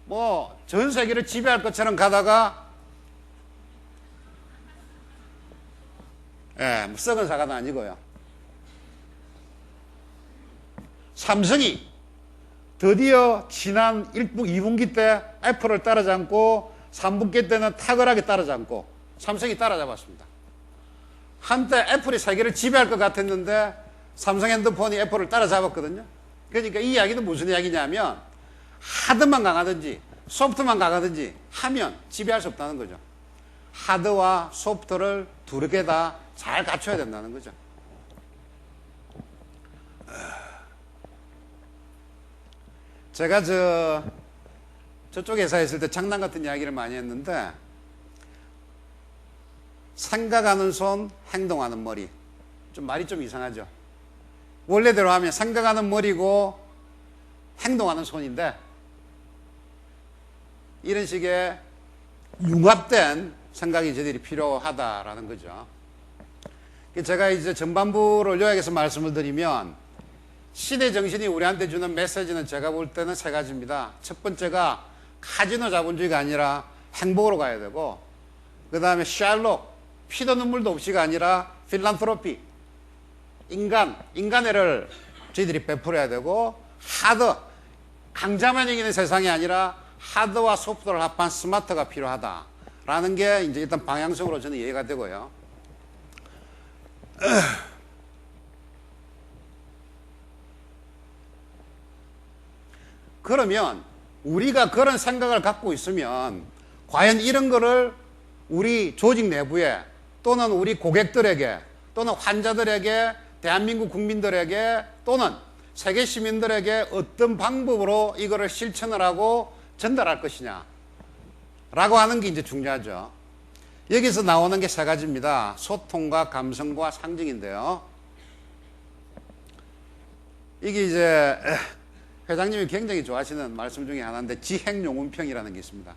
뭐 전 세계를 지배할 것처럼 가다가 뭐 썩은 사과는 아니고요. 삼성이 드디어 지난 2분기 때 애플을 따라잡고 3분기 때는 탁월하게 따라잡고 삼성이 따라잡았습니다. 한때 애플이 세계를 지배할 것 같았는데 삼성 핸드폰이 애플을 따라잡았거든요. 그러니까 이 이야기는 무슨 이야기냐면 하드만 강하든지 소프트만 강하든지 하면 지배할 수 없다는 거죠. 하드와 소프트를 두 개 다 잘 갖춰야 된다는 거죠. 제가 저쪽 회사에 있을 때 장난 같은 이야기를 많이 했는데 생각하는 손, 행동하는 머리. 좀 말이 좀 이상하죠. 원래대로 하면 생각하는 머리고 행동하는 손인데 이런 식의 융합된 생각이 저희들이 필요하다라는 거죠. 제가 이제 전반부를 요약해서 말씀을 드리면 시대 정신이 우리한테 주는 메시지는 제가 볼 때는 세 가지입니다. 첫 번째가 카지노 자본주의가 아니라 행복으로 가야 되고, 그 다음에 샬록, 피도 눈물도 없이가 아니라 필란트로피, 인간애를 저희들이 베풀어야 되고, 하드, 강자만 이기는 세상이 아니라 하드와 소프트를 합한 스마트가 필요하다라는 게 이제 일단 방향성으로 저는 이해가 되고요. 그러면 우리가 그런 생각을 갖고 있으면 과연 이런 거를 우리 조직 내부에 또는 우리 고객들에게 또는 환자들에게 대한민국 국민들에게 또는 세계 시민들에게 어떤 방법으로 이거를 실천을 하고 전달할 것이냐 라고 하는 게 이제 중요하죠. 여기서 나오는 게 세 가지입니다. 소통과 감성과 상징인데요. 이게 이제 회장님이 굉장히 좋아하시는 말씀 중에 하나인데 지행용운평이라는 게 있습니다.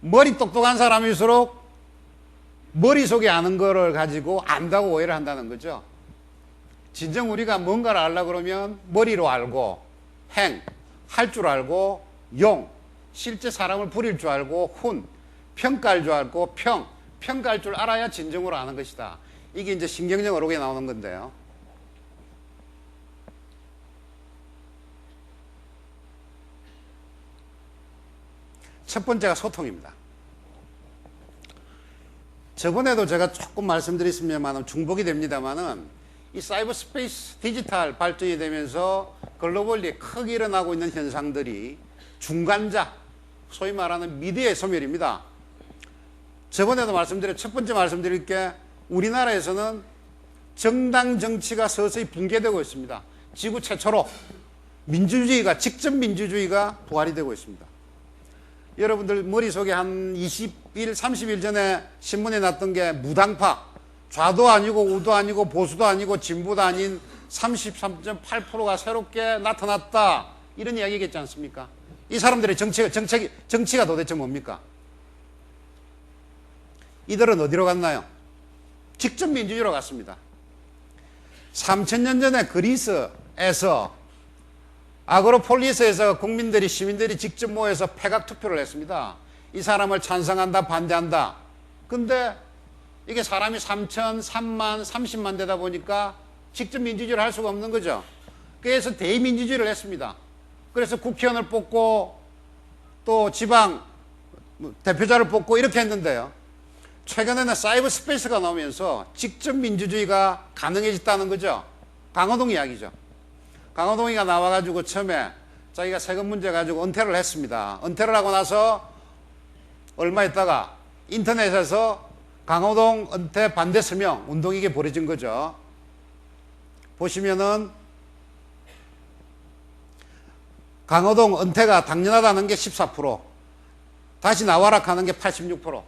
머리 똑똑한 사람일수록 머릿속에 아는 거를 가지고 안다고 오해를 한다는 거죠. 진정 우리가 뭔가를 알려고 그러면 머리로 알고 할 줄 알고 실제 사람을 부릴 줄 알고 훈, 평가할 줄 알고 평가할 줄 알아야 진정으로 아는 것이다. 이게 이제 신경적 어록에 나오는 건데요. 첫 번째가 소통입니다. 저번에도 제가 조금 말씀드렸습니다만 중복이 됩니다만은 이 사이버 스페이스 디지털 발전이 되면서 글로벌리 크게 일어나고 있는 현상들이 중간자, 소위 말하는 미디어의 소멸입니다. 저번에도 첫 번째 말씀드릴 게 우리나라에서는 정당 정치가 서서히 붕괴되고 있습니다. 지구 최초로 민주주의가, 직접 민주주의가 부활이 되고 있습니다. 여러분들 머릿속에 한 20일, 30일 전에 신문에 났던 게 무당파, 좌도 아니고 우도 아니고 보수도 아니고 진보도 아닌 33.8%가 새롭게 나타났다. 이런 이야기겠지 않습니까? 이 사람들의 정치가 도대체 뭡니까? 이들은 어디로 갔나요? 직접 민주주의로 갔습니다. 3000년 전에 그리스에서 아그로폴리스에서 시민들이 직접 모여서 패각 투표를 했습니다. 이 사람을 찬성한다, 반대한다. 근데 이게 사람이 3천, 3만, 30만 되다 보니까 직접 민주주의를 할 수가 없는 거죠. 그래서 대의민주주의를 했습니다. 그래서 국회의원을 뽑고 또 지방 대표자를 뽑고 이렇게 했는데요. 최근에는 사이버 스페이스가 나오면서 직접 민주주의가 가능해졌다는 거죠. 강호동 이야기죠. 강호동이가 나와가지고 처음에 자기가 세금 문제 가지고 은퇴를 했습니다. 은퇴를 하고 나서 얼마 있다가 인터넷에서 강호동 은퇴 반대 서명 운동이 이게 벌어진 거죠. 보시면은 강호동 은퇴가 당연하다는 게 14%, 다시 나와라 하는 게 86%.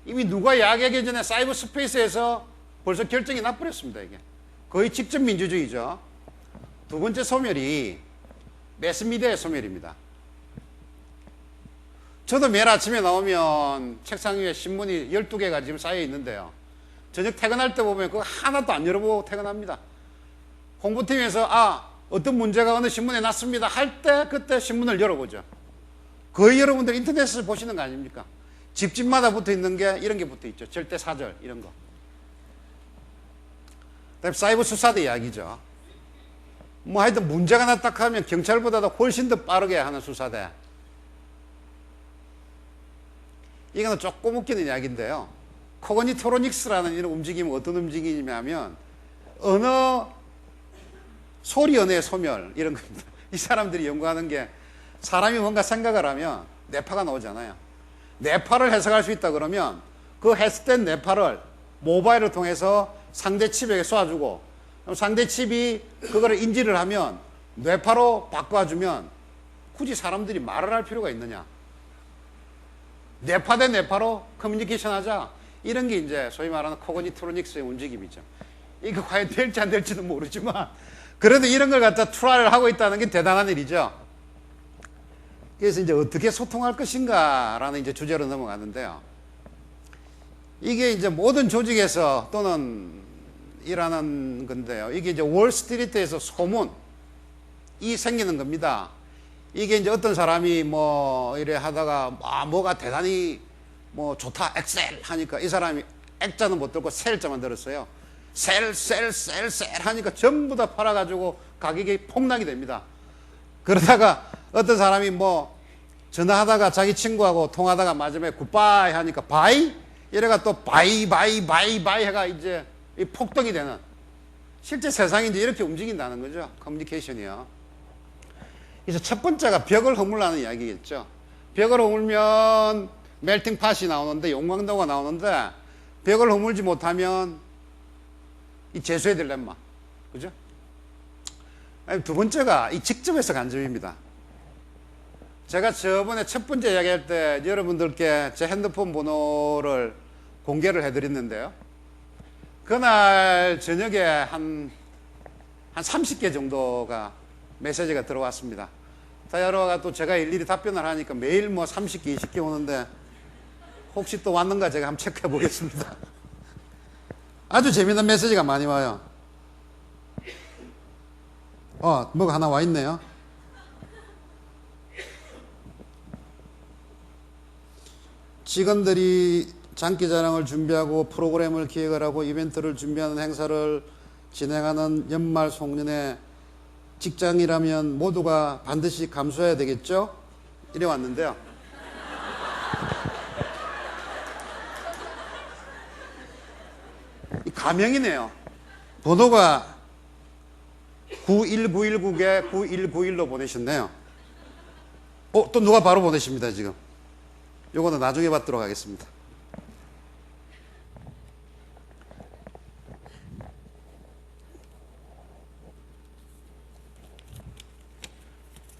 이미 누가 이야기하기 전에 사이버 스페이스에서 벌써 결정이 나버렸습니다. 이게 거의 직접 민주주의죠. 두 번째 소멸이 매스미디어의 소멸입니다. 저도 매일 아침에 나오면 책상 위에 신문이 12개가 지금 쌓여 있는데요. 저녁 퇴근할 때 보면 그거 하나도 안 열어보고 퇴근합니다. 홍보팀에서 어떤 문제가 어느 신문에 났습니다 할 때 그때 신문을 열어보죠. 거의 여러분들 인터넷에서 보시는 거 아닙니까? 집집마다 붙어 있는 게 이런 게 붙어 있죠. 절대사절 이런 거. 그다음에 사이버 수사대 이야기죠. 뭐 하여튼 문제가 났다 하면 경찰보다도 훨씬 더 빠르게 하는 수사대. 이거는 조금 웃기는 이야기인데요. 코그니토로닉스라는 이런 움직임은 어떤 움직임이냐면 소리 언어의 소멸 이런 겁니다. 이 사람들이 연구하는 게 사람이 뭔가 생각을 하면 뇌파가 나오잖아요. 뇌파를 해석할 수 있다 그러면 그 해석된 뇌파를 모바일을 통해서 상대 칩에게 쏴주고 상대 칩이 그거를 인지를 하면 뇌파로 바꿔주면 굳이 사람들이 말을 할 필요가 있느냐. 뇌파 대 뇌파로 커뮤니케이션 하자. 이런 게 이제 소위 말하는 코그니토로닉스의 움직임이죠. 이거 과연 될지 안 될지는 모르지만 그래도 이런 걸 갖다 트라이를 하고 있다는 게 대단한 일이죠. 그래서 이제 어떻게 소통할 것인가라는 이제 주제로 넘어가는데요. 이게 이제 모든 조직에서 또는 일하는 건데요. 이게 이제 월스트리트에서 소문이 생기는 겁니다. 이게 이제 어떤 사람이 뭐 이래 하다가 뭐가 대단히 뭐 좋다 엑셀 하니까 이 사람이 액자는 못 들고 셀자만 들었어요. 셀 하니까 전부 다 팔아가지고 가격이 폭락이 됩니다. 그러다가 어떤 사람이 뭐 전화하다가 자기 친구하고 통하다가 마지막에 굿바이 하니까 바이 이래가 또 바이 해가 이제 폭등이 되는 실제 세상이 이제 이렇게 움직인다는 거죠. 커뮤니케이션이요. 그래서 첫 번째가 벽을 허물라는 이야기겠죠. 벽을 허물면 멜팅 팟이 나오는데 용광도가 나오는데 벽을 허물지 못하면 이 재수의 딜레마. 그죠? 두 번째가 이 직접에서 간접입니다. 제가 저번에 첫 번째 이야기할 때 여러분들께 제 핸드폰 번호를 공개를 해드렸는데요. 그날 저녁에 한 30개 정도가 메시지가 들어왔습니다. 다이아로가 또 제가 일일이 답변을 하니까 매일 뭐 30개, 20개 오는데 혹시 또 왔는가 제가 한번 체크해 보겠습니다. 아주 재미있는 메시지가 많이 와요. 뭐가 하나 와 있네요. 직원들이 장기자랑을 준비하고 프로그램을 기획을 하고 이벤트를 준비하는 행사를 진행하는 연말 송년회 직장이라면 모두가 반드시 감수해야 되겠죠? 이래 왔는데요. 이 가명이네요. 번호가 91919에 9191로 보내셨네요. 또 누가 바로 보내십니다, 지금. 요거는 나중에 받도록 하겠습니다.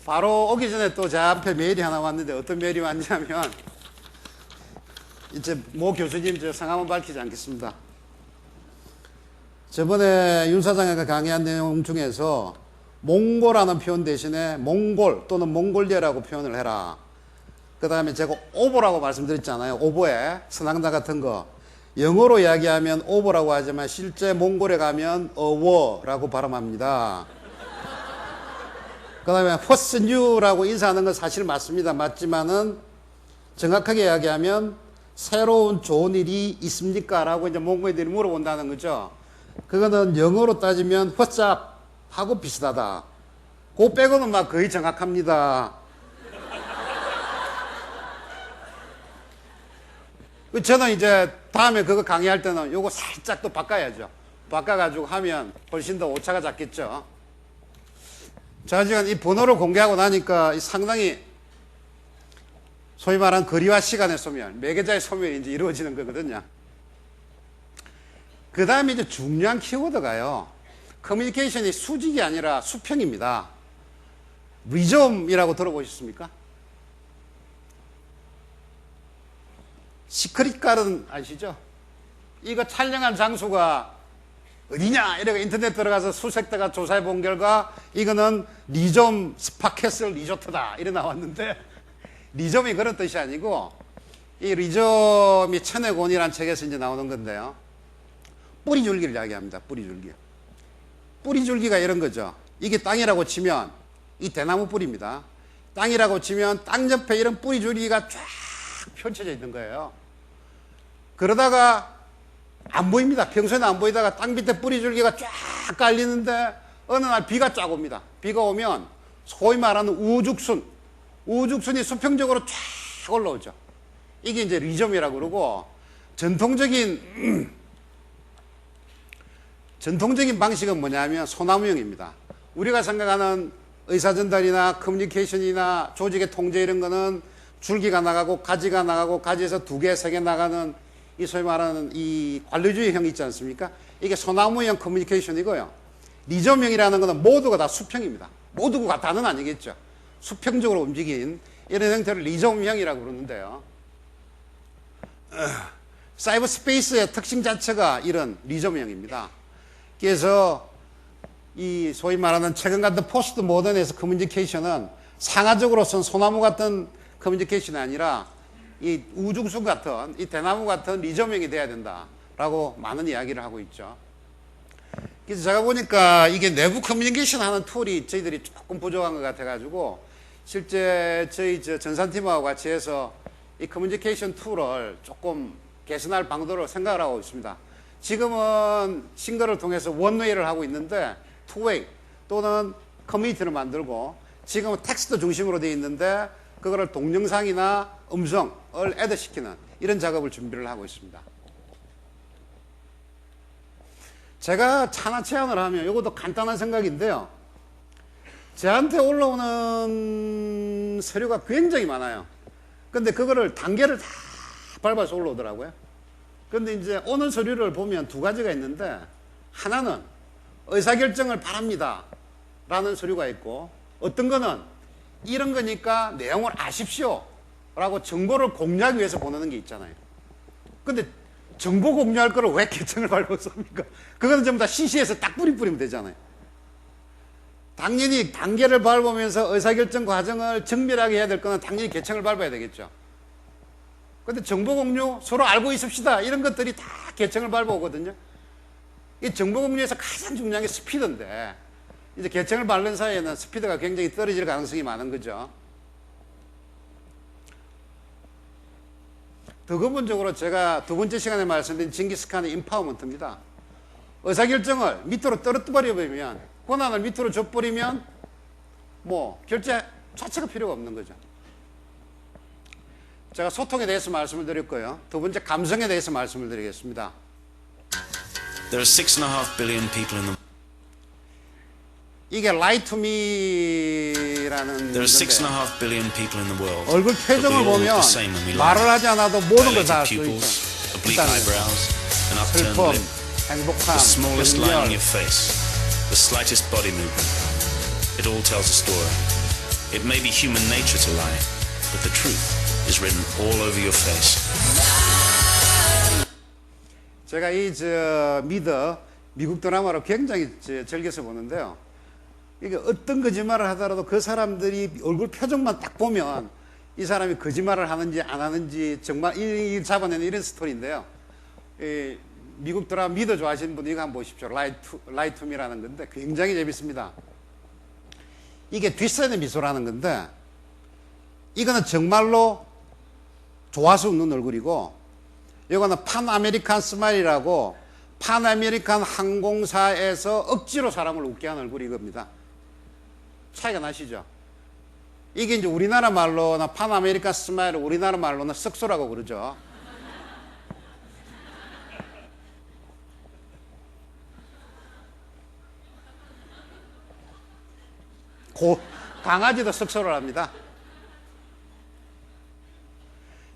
바로 오기 전에 또 제 앞에 메일이 하나 왔는데 어떤 메일이 왔냐면, 이제 모 교수님 저 성함은 밝히지 않겠습니다. 저번에 윤 사장이 강의한 내용 중에서 몽고라는 표현 대신에 몽골 또는 몽골리아라고 표현을 해라. 그 다음에 제가 오보라고 말씀드렸잖아요. 오보에 선앙자 같은 거. 영어로 이야기하면 오보라고 하지만 실제 몽골에 가면 어워라고 발음합니다. 그 다음에 What's new라고 인사하는 건 사실 맞습니다. 맞지만은 정확하게 이야기하면 새로운 좋은 일이 있습니까? 라고 이제 몽골인들이 물어본다는 거죠. 그거는 영어로 따지면 What's up? 하고 비슷하다. 그거 빼고는 막 거의 정확합니다. 저는 이제 다음에 그거 강의할 때는 요거 살짝 또 바꿔야죠. 바꿔가지고 하면 훨씬 더 오차가 작겠죠. 자, 지금 이 번호를 공개하고 나니까 상당히 소위 말하는 거리와 시간의 소멸, 매개자의 소멸이 이제 이루어지는 거거든요. 그 다음에 이제 중요한 키워드가요. 커뮤니케이션이 수직이 아니라 수평입니다. 리즘이라고 들어보셨습니까? 시크릿 가든 아시죠? 이거 촬영한 장소가 어디냐? 이래가 인터넷 들어가서 수색대가 조사해 본 결과 이거는 리좀 스파캐슬 리조트다. 이래 나왔는데 리좀이 그런 뜻이 아니고 이 리좀이 천혜곤이라는 책에서 이제 나오는 건데요. 뿌리줄기를 이야기합니다. 뿌리줄기. 뿌리줄기가 이런 거죠. 이게 땅이라고 치면 이 대나무 뿌리입니다. 땅이라고 치면 땅 옆에 이런 뿌리줄기가 쫙 펼쳐져 있는 거예요. 그러다가 안 보입니다. 평소에는 안 보이다가 땅 밑에 뿌리줄기가 쫙 깔리는데 어느 날 비가 쫙 옵니다. 비가 오면 소위 말하는 우죽순이 수평적으로 쫙 올라오죠. 이게 이제 리즘이라고 그러고 전통적인 방식은 뭐냐면 소나무형입니다. 우리가 생각하는 의사전달이나 커뮤니케이션이나 조직의 통제 이런 거는 줄기가 나가고 가지가 나가고 가지에서 2개, 3개 나가는 이 소위 말하는 이 관료주의형 있지 않습니까? 이게 소나무형 커뮤니케이션이고요. 리즘형이라는 것은 모두가 다 수평입니다. 모두가 다는 아니겠죠. 수평적으로 움직인 이런 형태를 리즘형이라고 그러는데요. 사이버 스페이스의 특징 자체가 이런 리즘형입니다. 그래서 이 소위 말하는 최근 같은 포스트 모던에서 커뮤니케이션은 상하적으로선 소나무 같은 커뮤니케이션이 아니라 이 우중순 같은 이 대나무 같은 리즘형이 돼야 된다라고 많은 이야기를 하고 있죠. 그래서 제가 보니까 이게 내부 커뮤니케이션 하는 툴이 저희들이 조금 부족한 것 같아가지고 실제 저희 전산팀하고 같이 해서 이 커뮤니케이션 툴을 조금 개선할 방도를 생각을 하고 있습니다. 지금은 싱글을 통해서 원웨이를 하고 있는데 투웨이 또는 커뮤니티를 만들고 지금은 텍스트 중심으로 되어 있는데 그거를 동영상이나 음성을 애드시키는 이런 작업을 준비를 하고 있습니다. 제가 하나 제안을 하면 이것도 간단한 생각인데요. 저한테 올라오는 서류가 굉장히 많아요. 근데 그거를 단계를 다 밟아서 올라오더라고요. 근데 이제 오늘 서류를 보면 2가지가 있는데 하나는 의사결정을 바랍니다 라는 서류가 있고 어떤 거는 이런 거니까 내용을 아십시오 라고 정보를 공유하기 위해서 보내는 게 있잖아요. 근데 정보 공유할 거를 왜 계정을 밟았습니까? 그거는 전부 다 CC에서 딱 뿌리면 되잖아요. 당연히 단계를 밟으면서 의사결정 과정을 정밀하게 해야 될 거는 당연히 계층을 밟아야 되겠죠. 근데 정보 공유 서로 알고 있읍시다 이런 것들이 다 계층을 밟아오거든요. 이 정보 공유에서 가장 중요한 게 스피드인데 이제 계층을 밟는 사이에는 스피드가 굉장히 떨어질 가능성이 많은 거죠. 더 근본적으로 제가 두 번째 시간에 말씀드린 징기스칸의 임파워먼트입니다. 의사결정을 밑으로 떨어뜨려버리면, 권한을 밑으로 줘버리면 뭐 결제 자체가 필요가 없는 거죠. 제가 소통에 대해서 말씀을 드렸고요. 두 번째 감성에 대해서 말씀을 드리겠습니다. There are 6.5 billion people in the 이게 Lie to Me라는 There are 건데 6.5 billion people in the world. 얼굴 but we 표정을 all look 보면 the same when we 말을 lie. 하지 않아도 모든 걸 다 알 수 Dilated 있죠. pupils, oblique 일단 eyebrows, an upturned 슬픔, lip, 행복함, the smallest line on 분열, your face, the slightest body movement. It all tells a story. It may be human nature to lie, but the truth is written all over your face. 제가 미국 드라마를 굉장히 즐겨서 보는데요. 이게 어떤 거짓말을 하더라도 그 사람들이 얼굴 표정만 딱 보면 이 사람이 거짓말을 하는지 안 하는지 정말 잡아내는 이런 스토리인데요. 미국 드라마 미더 좋아하시는 분 이거 한번 보십시오. Lie to Me라는 건데 굉장히 재밌습니다. 이게 뒷선의 미소라는 건데 이거는 정말로 좋아서 웃는 얼굴이고 이거는 판 아메리칸 스마일이라고 판 아메리칸 항공사에서 억지로 사람을 웃게 하는 얼굴이 이겁니다. 차이가 나시죠? 이게 이제 우리나라 말로는 판 아메리칸 스마일을 우리나라 말로는 썩소라고 그러죠. 강아지도 썩소를 합니다.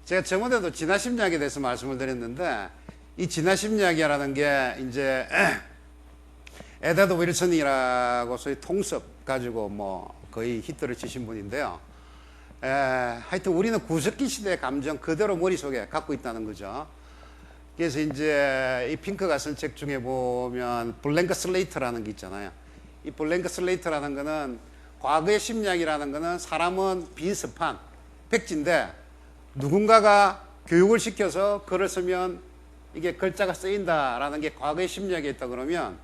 제가 저번에도 진화심리학에 대해서 말씀을 드렸는데 이 진화심리학이라는 게 이제 에드워드 윌슨이라고 소위 통섭 가지고 뭐 거의 히트를 치신 분인데요. 하여튼 우리는 구석기 시대의 감정 그대로 머릿속에 갖고 있다는 거죠. 그래서 이제 이 핑크가 쓴 책 중에 보면 블랭크 슬레이트라는 게 있잖아요. 이 블랭크 슬레이트라는 거는 과거의 심리학이라는 거는 사람은 빈 서판, 백지인데 누군가가 교육을 시켜서 글을 쓰면 이게 글자가 쓰인다라는 게 과거의 심리학에 있다 그러면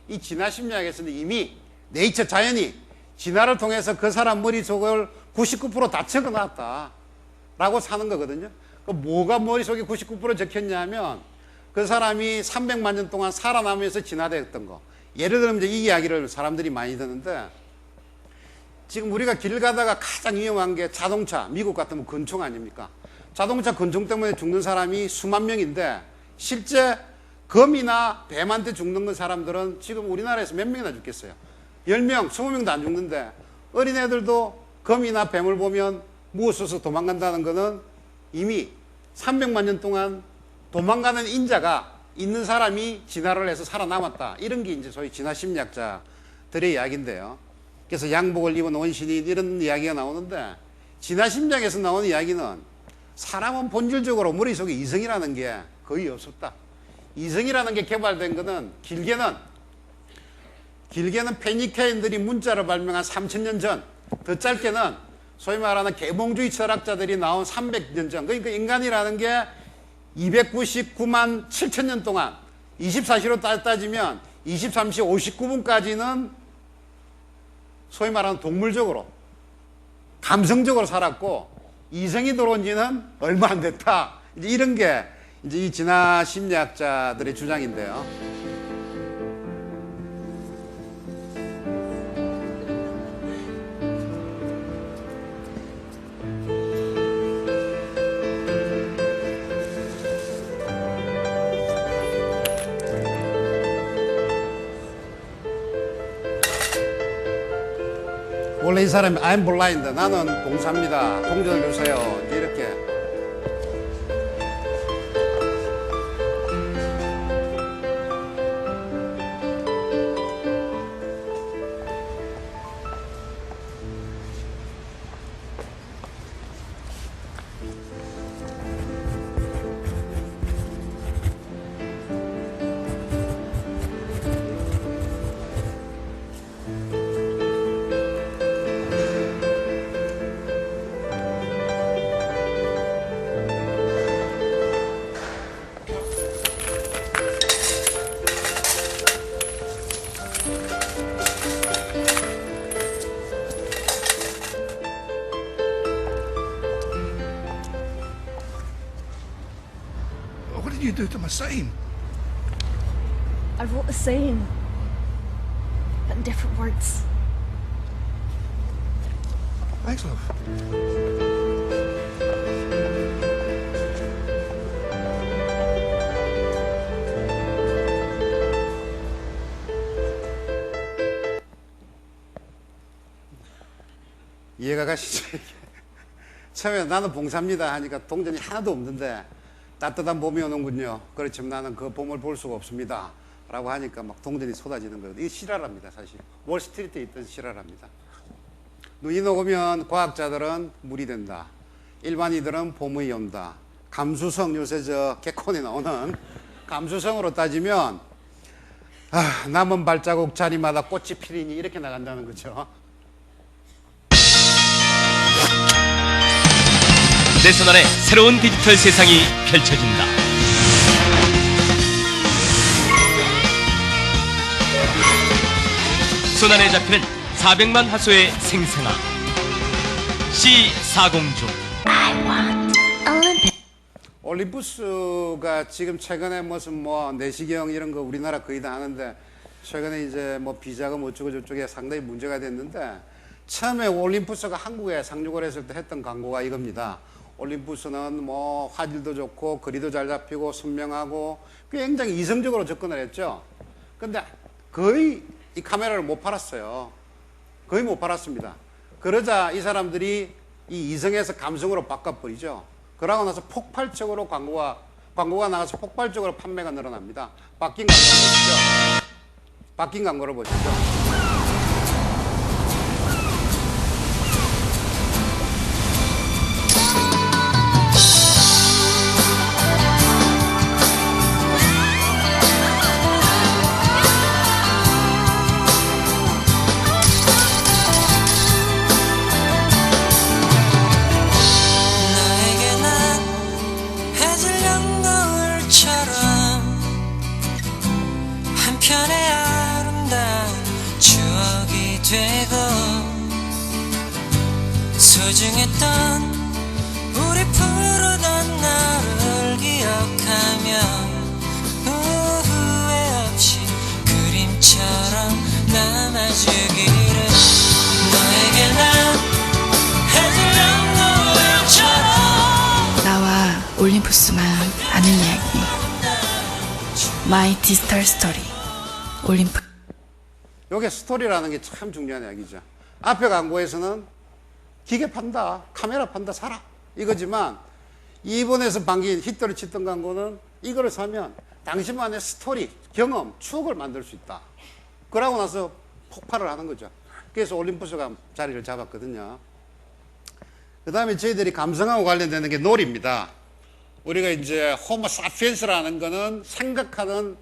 이 진화 심리학에서는 이미 네이처 자연이 진화를 통해서 그 사람 머릿속을 99% 다 적어놨다라고 사는 거거든요. 그 뭐가 머릿속에 99% 적혔냐면 그 사람이 300만 년 동안 살아남으면서 진화되었던 거. 예를 들면 이제 이 이야기를 사람들이 많이 듣는데 지금 우리가 길 가다가 가장 위험한 게 자동차, 미국 같으면 건총 아닙니까? 자동차 건총 때문에 죽는 사람이 수만 명인데 실제 거미나 뱀한테 죽는 사람들은 지금 우리나라에서 몇 명이나 죽겠어요? 10명, 20명도 안 죽는데 어린애들도 거미나 뱀을 보면 무서워서 도망간다는 것은 이미 300만 년 동안 도망가는 인자가 있는 사람이 진화를 해서 살아남았다. 이런 게 이제 소위 진화 심리학자들의 이야기인데요. 그래서 양복을 입은 원신이 이런 이야기가 나오는데 진화 심리학에서 나오는 이야기는 사람은 본질적으로 머릿속에 이성이라는 게 거의 없었다. 이성이라는 게 개발된 것은 길게는 페니케인들이 문자를 발명한 3000년 전, 더 짧게는 소위 말하는 계몽주의 철학자들이 나온 300년 전. 그러니까 인간이라는 게 299만 7천 년 동안 24시로 따지면 23시 59분까지는 소위 말하는 동물적으로 감성적으로 살았고 이성이 들어온 지는 얼마 안 됐다. 이제 이런 게 이제 이 진화 심리학자들의 주장인데요. 원래 이 사람이 I'm blind, 나는 동사입니다. 동전을 주세요. 이제 이렇게. do them the same. I wrote the same, but in different words. Thanks, love. 이해가 가시죠? 처음에 나는 봉사입니다 하니까 동전이 하나도 없는데 따뜻한 봄이 오는군요. 그렇지만 나는 그 봄을 볼 수가 없습니다. 라고 하니까 막 동전이 쏟아지는 거예요. 이게 실화랍니다, 사실. 월스트리트에 있던 실화랍니다. 눈이 녹으면 과학자들은 물이 된다. 일반인들은 봄이 온다. 감수성, 요새 저 개콘에 나오는 감수성으로 따지면 남은 발자국 자리마다 꽃이 피리니 이렇게 나간다는 거죠. 내 손안에 새로운 디지털 세상이 펼쳐진다. 손안에 잡히는 400만 화소의 생생함. C4공조. 올림푸스가 지금 최근에 무슨 뭐 내시경 이런 거 우리나라 거의 다 하는데 최근에 이제 뭐 비자금 어쩌고 저쪽에 상당히 문제가 됐는데 처음에 올림푸스가 한국에 상륙을 했을 때 했던 광고가 이겁니다. 올림푸스는 뭐 화질도 좋고 거리도 잘 잡히고 선명하고 굉장히 이성적으로 접근을 했죠. 근데 거의 이 카메라를 못 팔았어요. 거의 못 팔았습니다. 그러자 이 사람들이 이 이성에서 감성으로 바꿔버리죠. 그러고 나서 폭발적으로 광고가 나가서 폭발적으로 판매가 늘어납니다. 바뀐 광고를 보시죠. 바뀐 광고를 보시죠. 소중했던 우리 푸르던 나를 기억하며 후회 없이 그림처럼 남아주기를 너에게 난 해질녘 노을처럼 나와 올림푸스만 아는 이야기 마이 디지털 스토리 올림푸스. 요게 스토리라는 게 참 중요한 이야기죠. 앞에 광고에서는 기계 판다, 카메라 판다, 사라 이거지만 이번에서 방긴 히트를 치던 광고는 이거를 사면 당신만의 스토리, 경험, 추억을 만들 수 있다. 그러고 나서 폭발을 하는 거죠. 그래서 올림푸스가 자리를 잡았거든요. 그 다음에 저희들이 감성하고 관련되는 게 놀이입니다. 우리가 이제 호모 사피엔스라는 거는 생각하는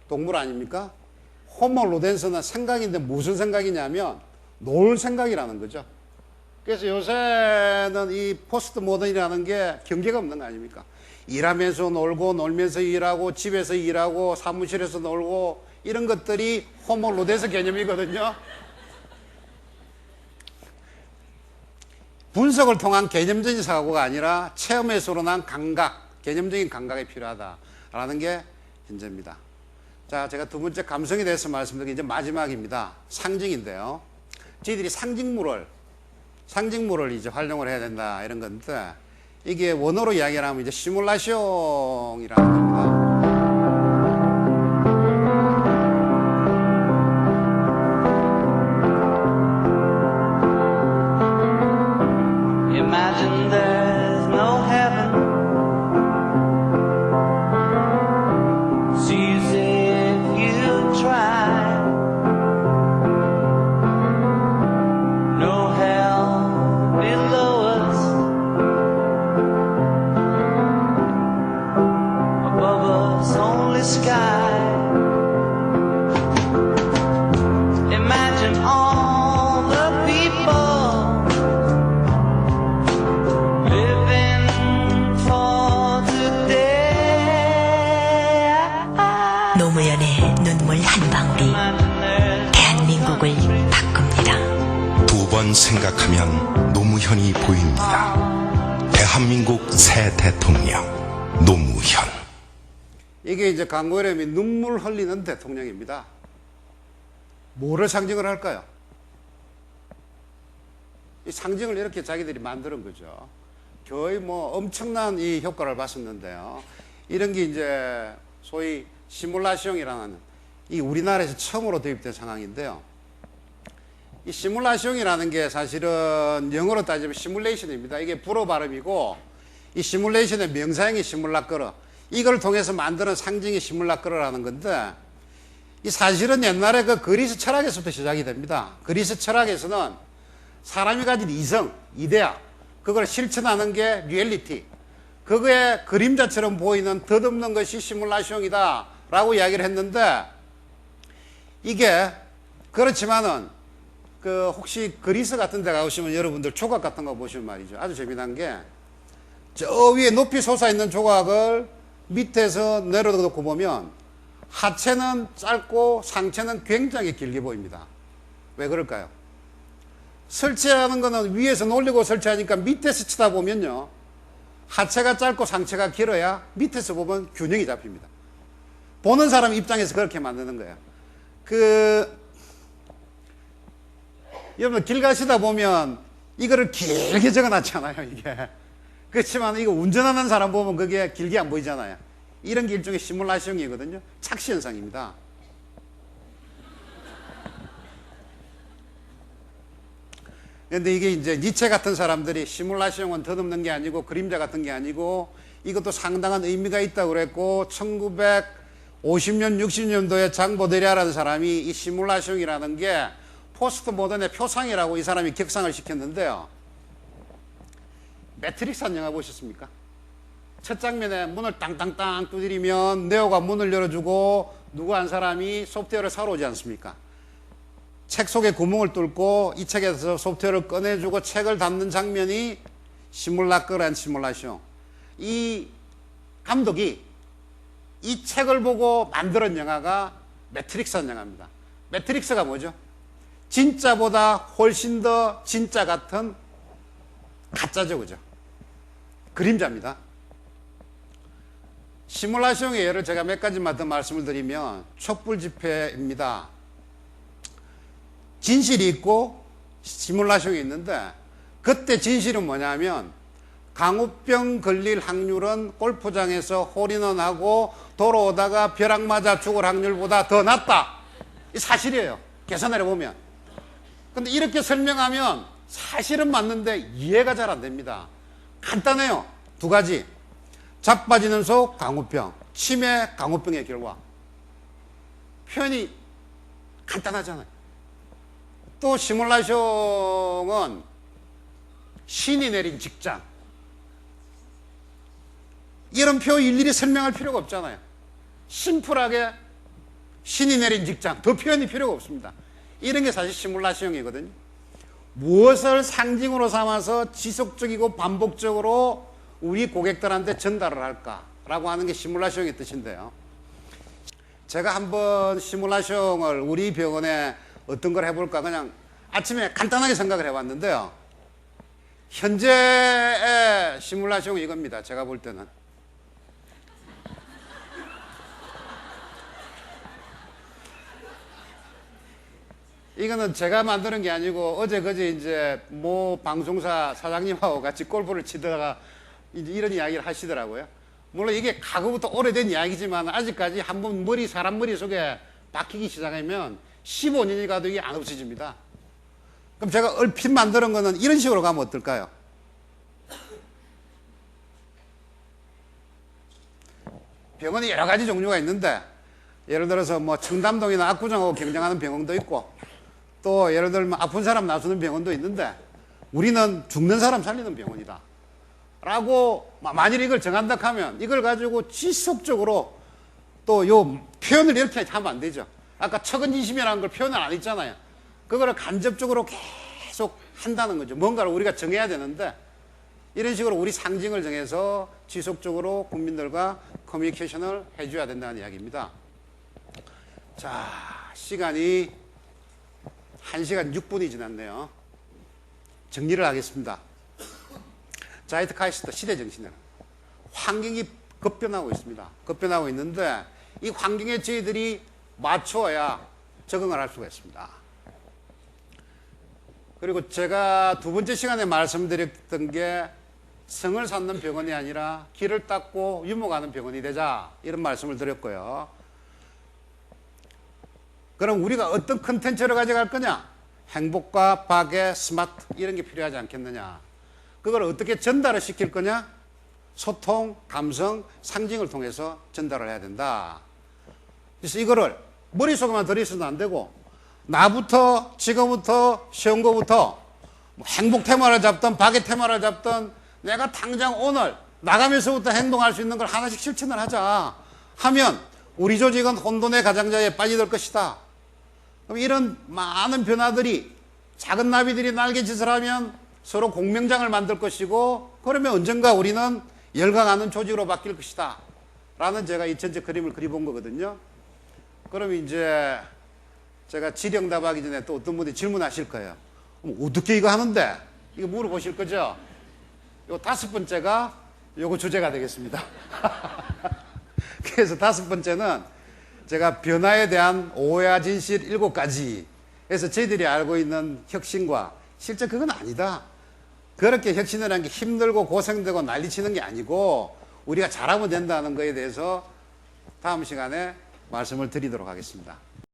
동물 아닙니까? 호모 로덴스는 생각인데 무슨 생각이냐면 놀 생각이라는 거죠. 그래서 요새는 이 포스트 모던이라는 게 경계가 없는 거 아닙니까? 일하면서 놀고 놀면서 일하고 집에서 일하고 사무실에서 놀고 이런 것들이 호모 로덴스 개념이거든요. 분석을 통한 개념적인 사고가 아니라 체험에서 우러난 감각, 개념적인 감각이 필요하다라는 게 현재입니다. 자, 제가 두 번째 감성에 대해서 말씀드린 이제 마지막입니다. 상징인데요. 저희들이 상징물을 이제 활용을 해야 된다 이런 건데 이게 원어로 이야기를 하면 이제 시뮬라숑이라는 겁니다. Imagine there's no heaven. See as if you try. No hell below us. Above us only sky. Imagine all the people living for today. 노무현의 눈물 한 방울이 대한민국을 바꿉니다. 두 번 생각하면 노무현이 보입니다. 대한민국 새 대통령 노무현. 이게 이제 강고열음이 눈물 흘리는 대통령입니다. 뭐를 상징을 할까요? 이 상징을 이렇게 자기들이 만드는 거죠. 거의 뭐 엄청난 이 효과를 봤었는데요. 이런 게 이제 소위 시뮬라시옹이라는 이 우리나라에서 처음으로 도입된 상황인데요. 이 시뮬라시옹이라는 게 사실은 영어로 따지면 시뮬레이션입니다. 이게 불어 발음이고 이 시뮬레이션의 명사형이 시뮬라크러, 이걸 통해서 만드는 상징이 시뮬라크러라는 건데, 이 사실은 옛날에 그 그리스 철학에서부터 시작이 됩니다. 그리스 철학에서는 사람이 가진 이성, 이데아, 그걸 실천하는 게 리얼리티, 그거의 그림자처럼 보이는 덧없는 것이 시뮬라시옹이다 라고 이야기를 했는데, 이게 그렇지만은 그 혹시 그리스 같은 데 가보시면 여러분들 조각 같은 거 보시면 말이죠, 아주 재미난 게 저 위에 높이 솟아있는 조각을 밑에서 내려놓고 보면 하체는 짧고 상체는 굉장히 길게 보입니다. 왜 그럴까요? 설치하는 거는 위에서 놀리고 설치하니까 밑에서 쳐다보면요, 하체가 짧고 상체가 길어야 밑에서 보면 균형이 잡힙니다. 보는 사람 입장에서 그렇게 만드는 거예요. 여러분 길 가시다 보면 이거를 길게 적어놨잖아요, 이게. 그렇지만 이거 운전하는 사람 보면 그게 길게 안 보이잖아요. 이런 게 일종의 시뮬라시옹이거든요. 착시 현상입니다. 그런데 이게 이제 니체 같은 사람들이 시뮬라시옹은 덧없는 게 아니고 그림자 같은 게 아니고 이것도 상당한 의미가 있다고 그랬고, 1950년, 60년도에 장 보데리아라는 사람이 이 시뮬라시옹이라는 게 포스트 모던의 표상이라고 이 사람이 격상을 시켰는데요. 매트릭스 한 영화 보셨습니까? 첫 장면에 문을 땅땅땅 두드리면 네오가 문을 열어주고 누구 한 사람이 소프트웨어를 사러 오지 않습니까? 책 속에 구멍을 뚫고 이 책에서 소프트웨어를 꺼내주고 책을 닫는 장면이 시뮬라크란 시뮬라시옹. 이 감독이 이 책을 보고 만든 영화가 매트릭스한 영화입니다. 매트릭스가 뭐죠? 진짜보다 훨씬 더 진짜 같은 가짜죠, 그죠? 그림자입니다. 시뮬라시옹의 예를 제가 몇 가지만 더 말씀을 드리면 촛불 집회입니다. 진실이 있고 시뮬라시옹이 있는데, 그때 진실은 뭐냐면 강우병 걸릴 확률은 골프장에서 홀인원하고 돌아오다가 벼락 맞아 죽을 확률보다 더 낮다. 이 사실이에요, 계산해 보면. 근데 이렇게 설명하면 사실은 맞는데 이해가 잘 안 됩니다. 간단해요. 두 가지. 자빠지는 속 강우병, 치매 강우병의 결과. 표현이 간단하잖아요. 또 시뮬라시옹은 신이 내린 직장, 이런 표 일일이 설명할 필요가 없잖아요. 심플하게 신이 내린 직장, 더 표현이 필요가 없습니다. 이런 게 사실 시뮬라시옹이거든요. 무엇을 상징으로 삼아서 지속적이고 반복적으로 우리 고객들한테 전달을 할까라고 하는 게 시뮬라시옹의 뜻인데요. 제가 한번 시뮬라시옹을 우리 병원에 어떤 걸 해볼까 그냥 아침에 간단하게 생각을 해봤는데요. 현재의 시뮬라시옹은 이겁니다. 제가 볼 때는. 이거는 제가 만드는 게 아니고 어제 그제 이제 모 방송사 사장님하고 같이 골프를 치다가 이제 이런 이야기를 하시더라고요. 물론 이게 과거부터 오래된 이야기지만 아직까지 한번 사람 머릿속에 박히기 시작하면 15년이 가도 이게 안 없어집니다. 그럼 제가 얼핏 만드는 거는 이런 식으로 가면 어떨까요? 병원이 여러 가지 종류가 있는데, 예를 들어서 뭐 청담동이나 압구정하고 경쟁하는 병원도 있고, 또 예를 들면 아픈 사람 놔주는 병원도 있는데, 우리는 죽는 사람 살리는 병원이다 라고 만일 이걸 정한다 하면 이걸 가지고 지속적으로 또 요 표현을 이렇게 하면 안 되죠. 아까 척은지심이라는 걸 표현을 안 했잖아요. 그거를 간접적으로 계속 한다는 거죠. 뭔가를 우리가 정해야 되는데, 이런 식으로 우리 상징을 정해서 지속적으로 국민들과 커뮤니케이션을 해줘야 된다는 이야기입니다. 자, 시간이 1시간 6분이 지났네요. 정리를 하겠습니다. 자이트카이스트, 시대정신을. 환경이 급변하고 있습니다. 급변하고 있는데 이 환경에 저희들이 맞춰야 적응을 할 수가 있습니다. 그리고 제가 두 번째 시간에 말씀드렸던 게 성을 쌓는 병원이 아니라 길을 닦고 유목하는 병원이 되자 이런 말씀을 드렸고요. 그럼 우리가 어떤 컨텐츠를 가져갈 거냐? 행복과 박애, 스마트 이런 게 필요하지 않겠느냐? 그걸 어떻게 전달을 시킬 거냐? 소통, 감성, 상징을 통해서 전달을 해야 된다. 그래서 이거를 머릿속에만 들어있어도 안 되고 나부터 지금부터 쉬운 거부터 뭐 행복 테마를 잡든 박애 테마를 잡든 내가 당장 오늘 나가면서부터 행동할 수 있는 걸 하나씩 실천을 하자 하면 우리 조직은 혼돈의 가장자리에 빠져들 것이다. 그럼 이런 많은 변화들이 작은 나비들이 날개짓을 하면 서로 공명장을 만들 것이고 그러면 언젠가 우리는 열광하는 조직으로 바뀔 것이다 라는 제가 이 전체 그림을 그려본 거거든요. 그럼 이제 제가 질의응답하기 전에 또 어떤 분이 질문하실 거예요. 어떻게 이거 하는데? 이거 물어보실 거죠? 요 5번째가 요거 주제가 되겠습니다. 그래서 5번째는 제가 변화에 대한 오해와 진실 7가지. 그래서 저희들이 알고 있는 혁신과 실제 그건 아니다. 그렇게 혁신을 하는 게 힘들고 고생되고 난리치는 게 아니고 우리가 잘하면 된다는 거에 대해서 다음 시간에 말씀을 드리도록 하겠습니다.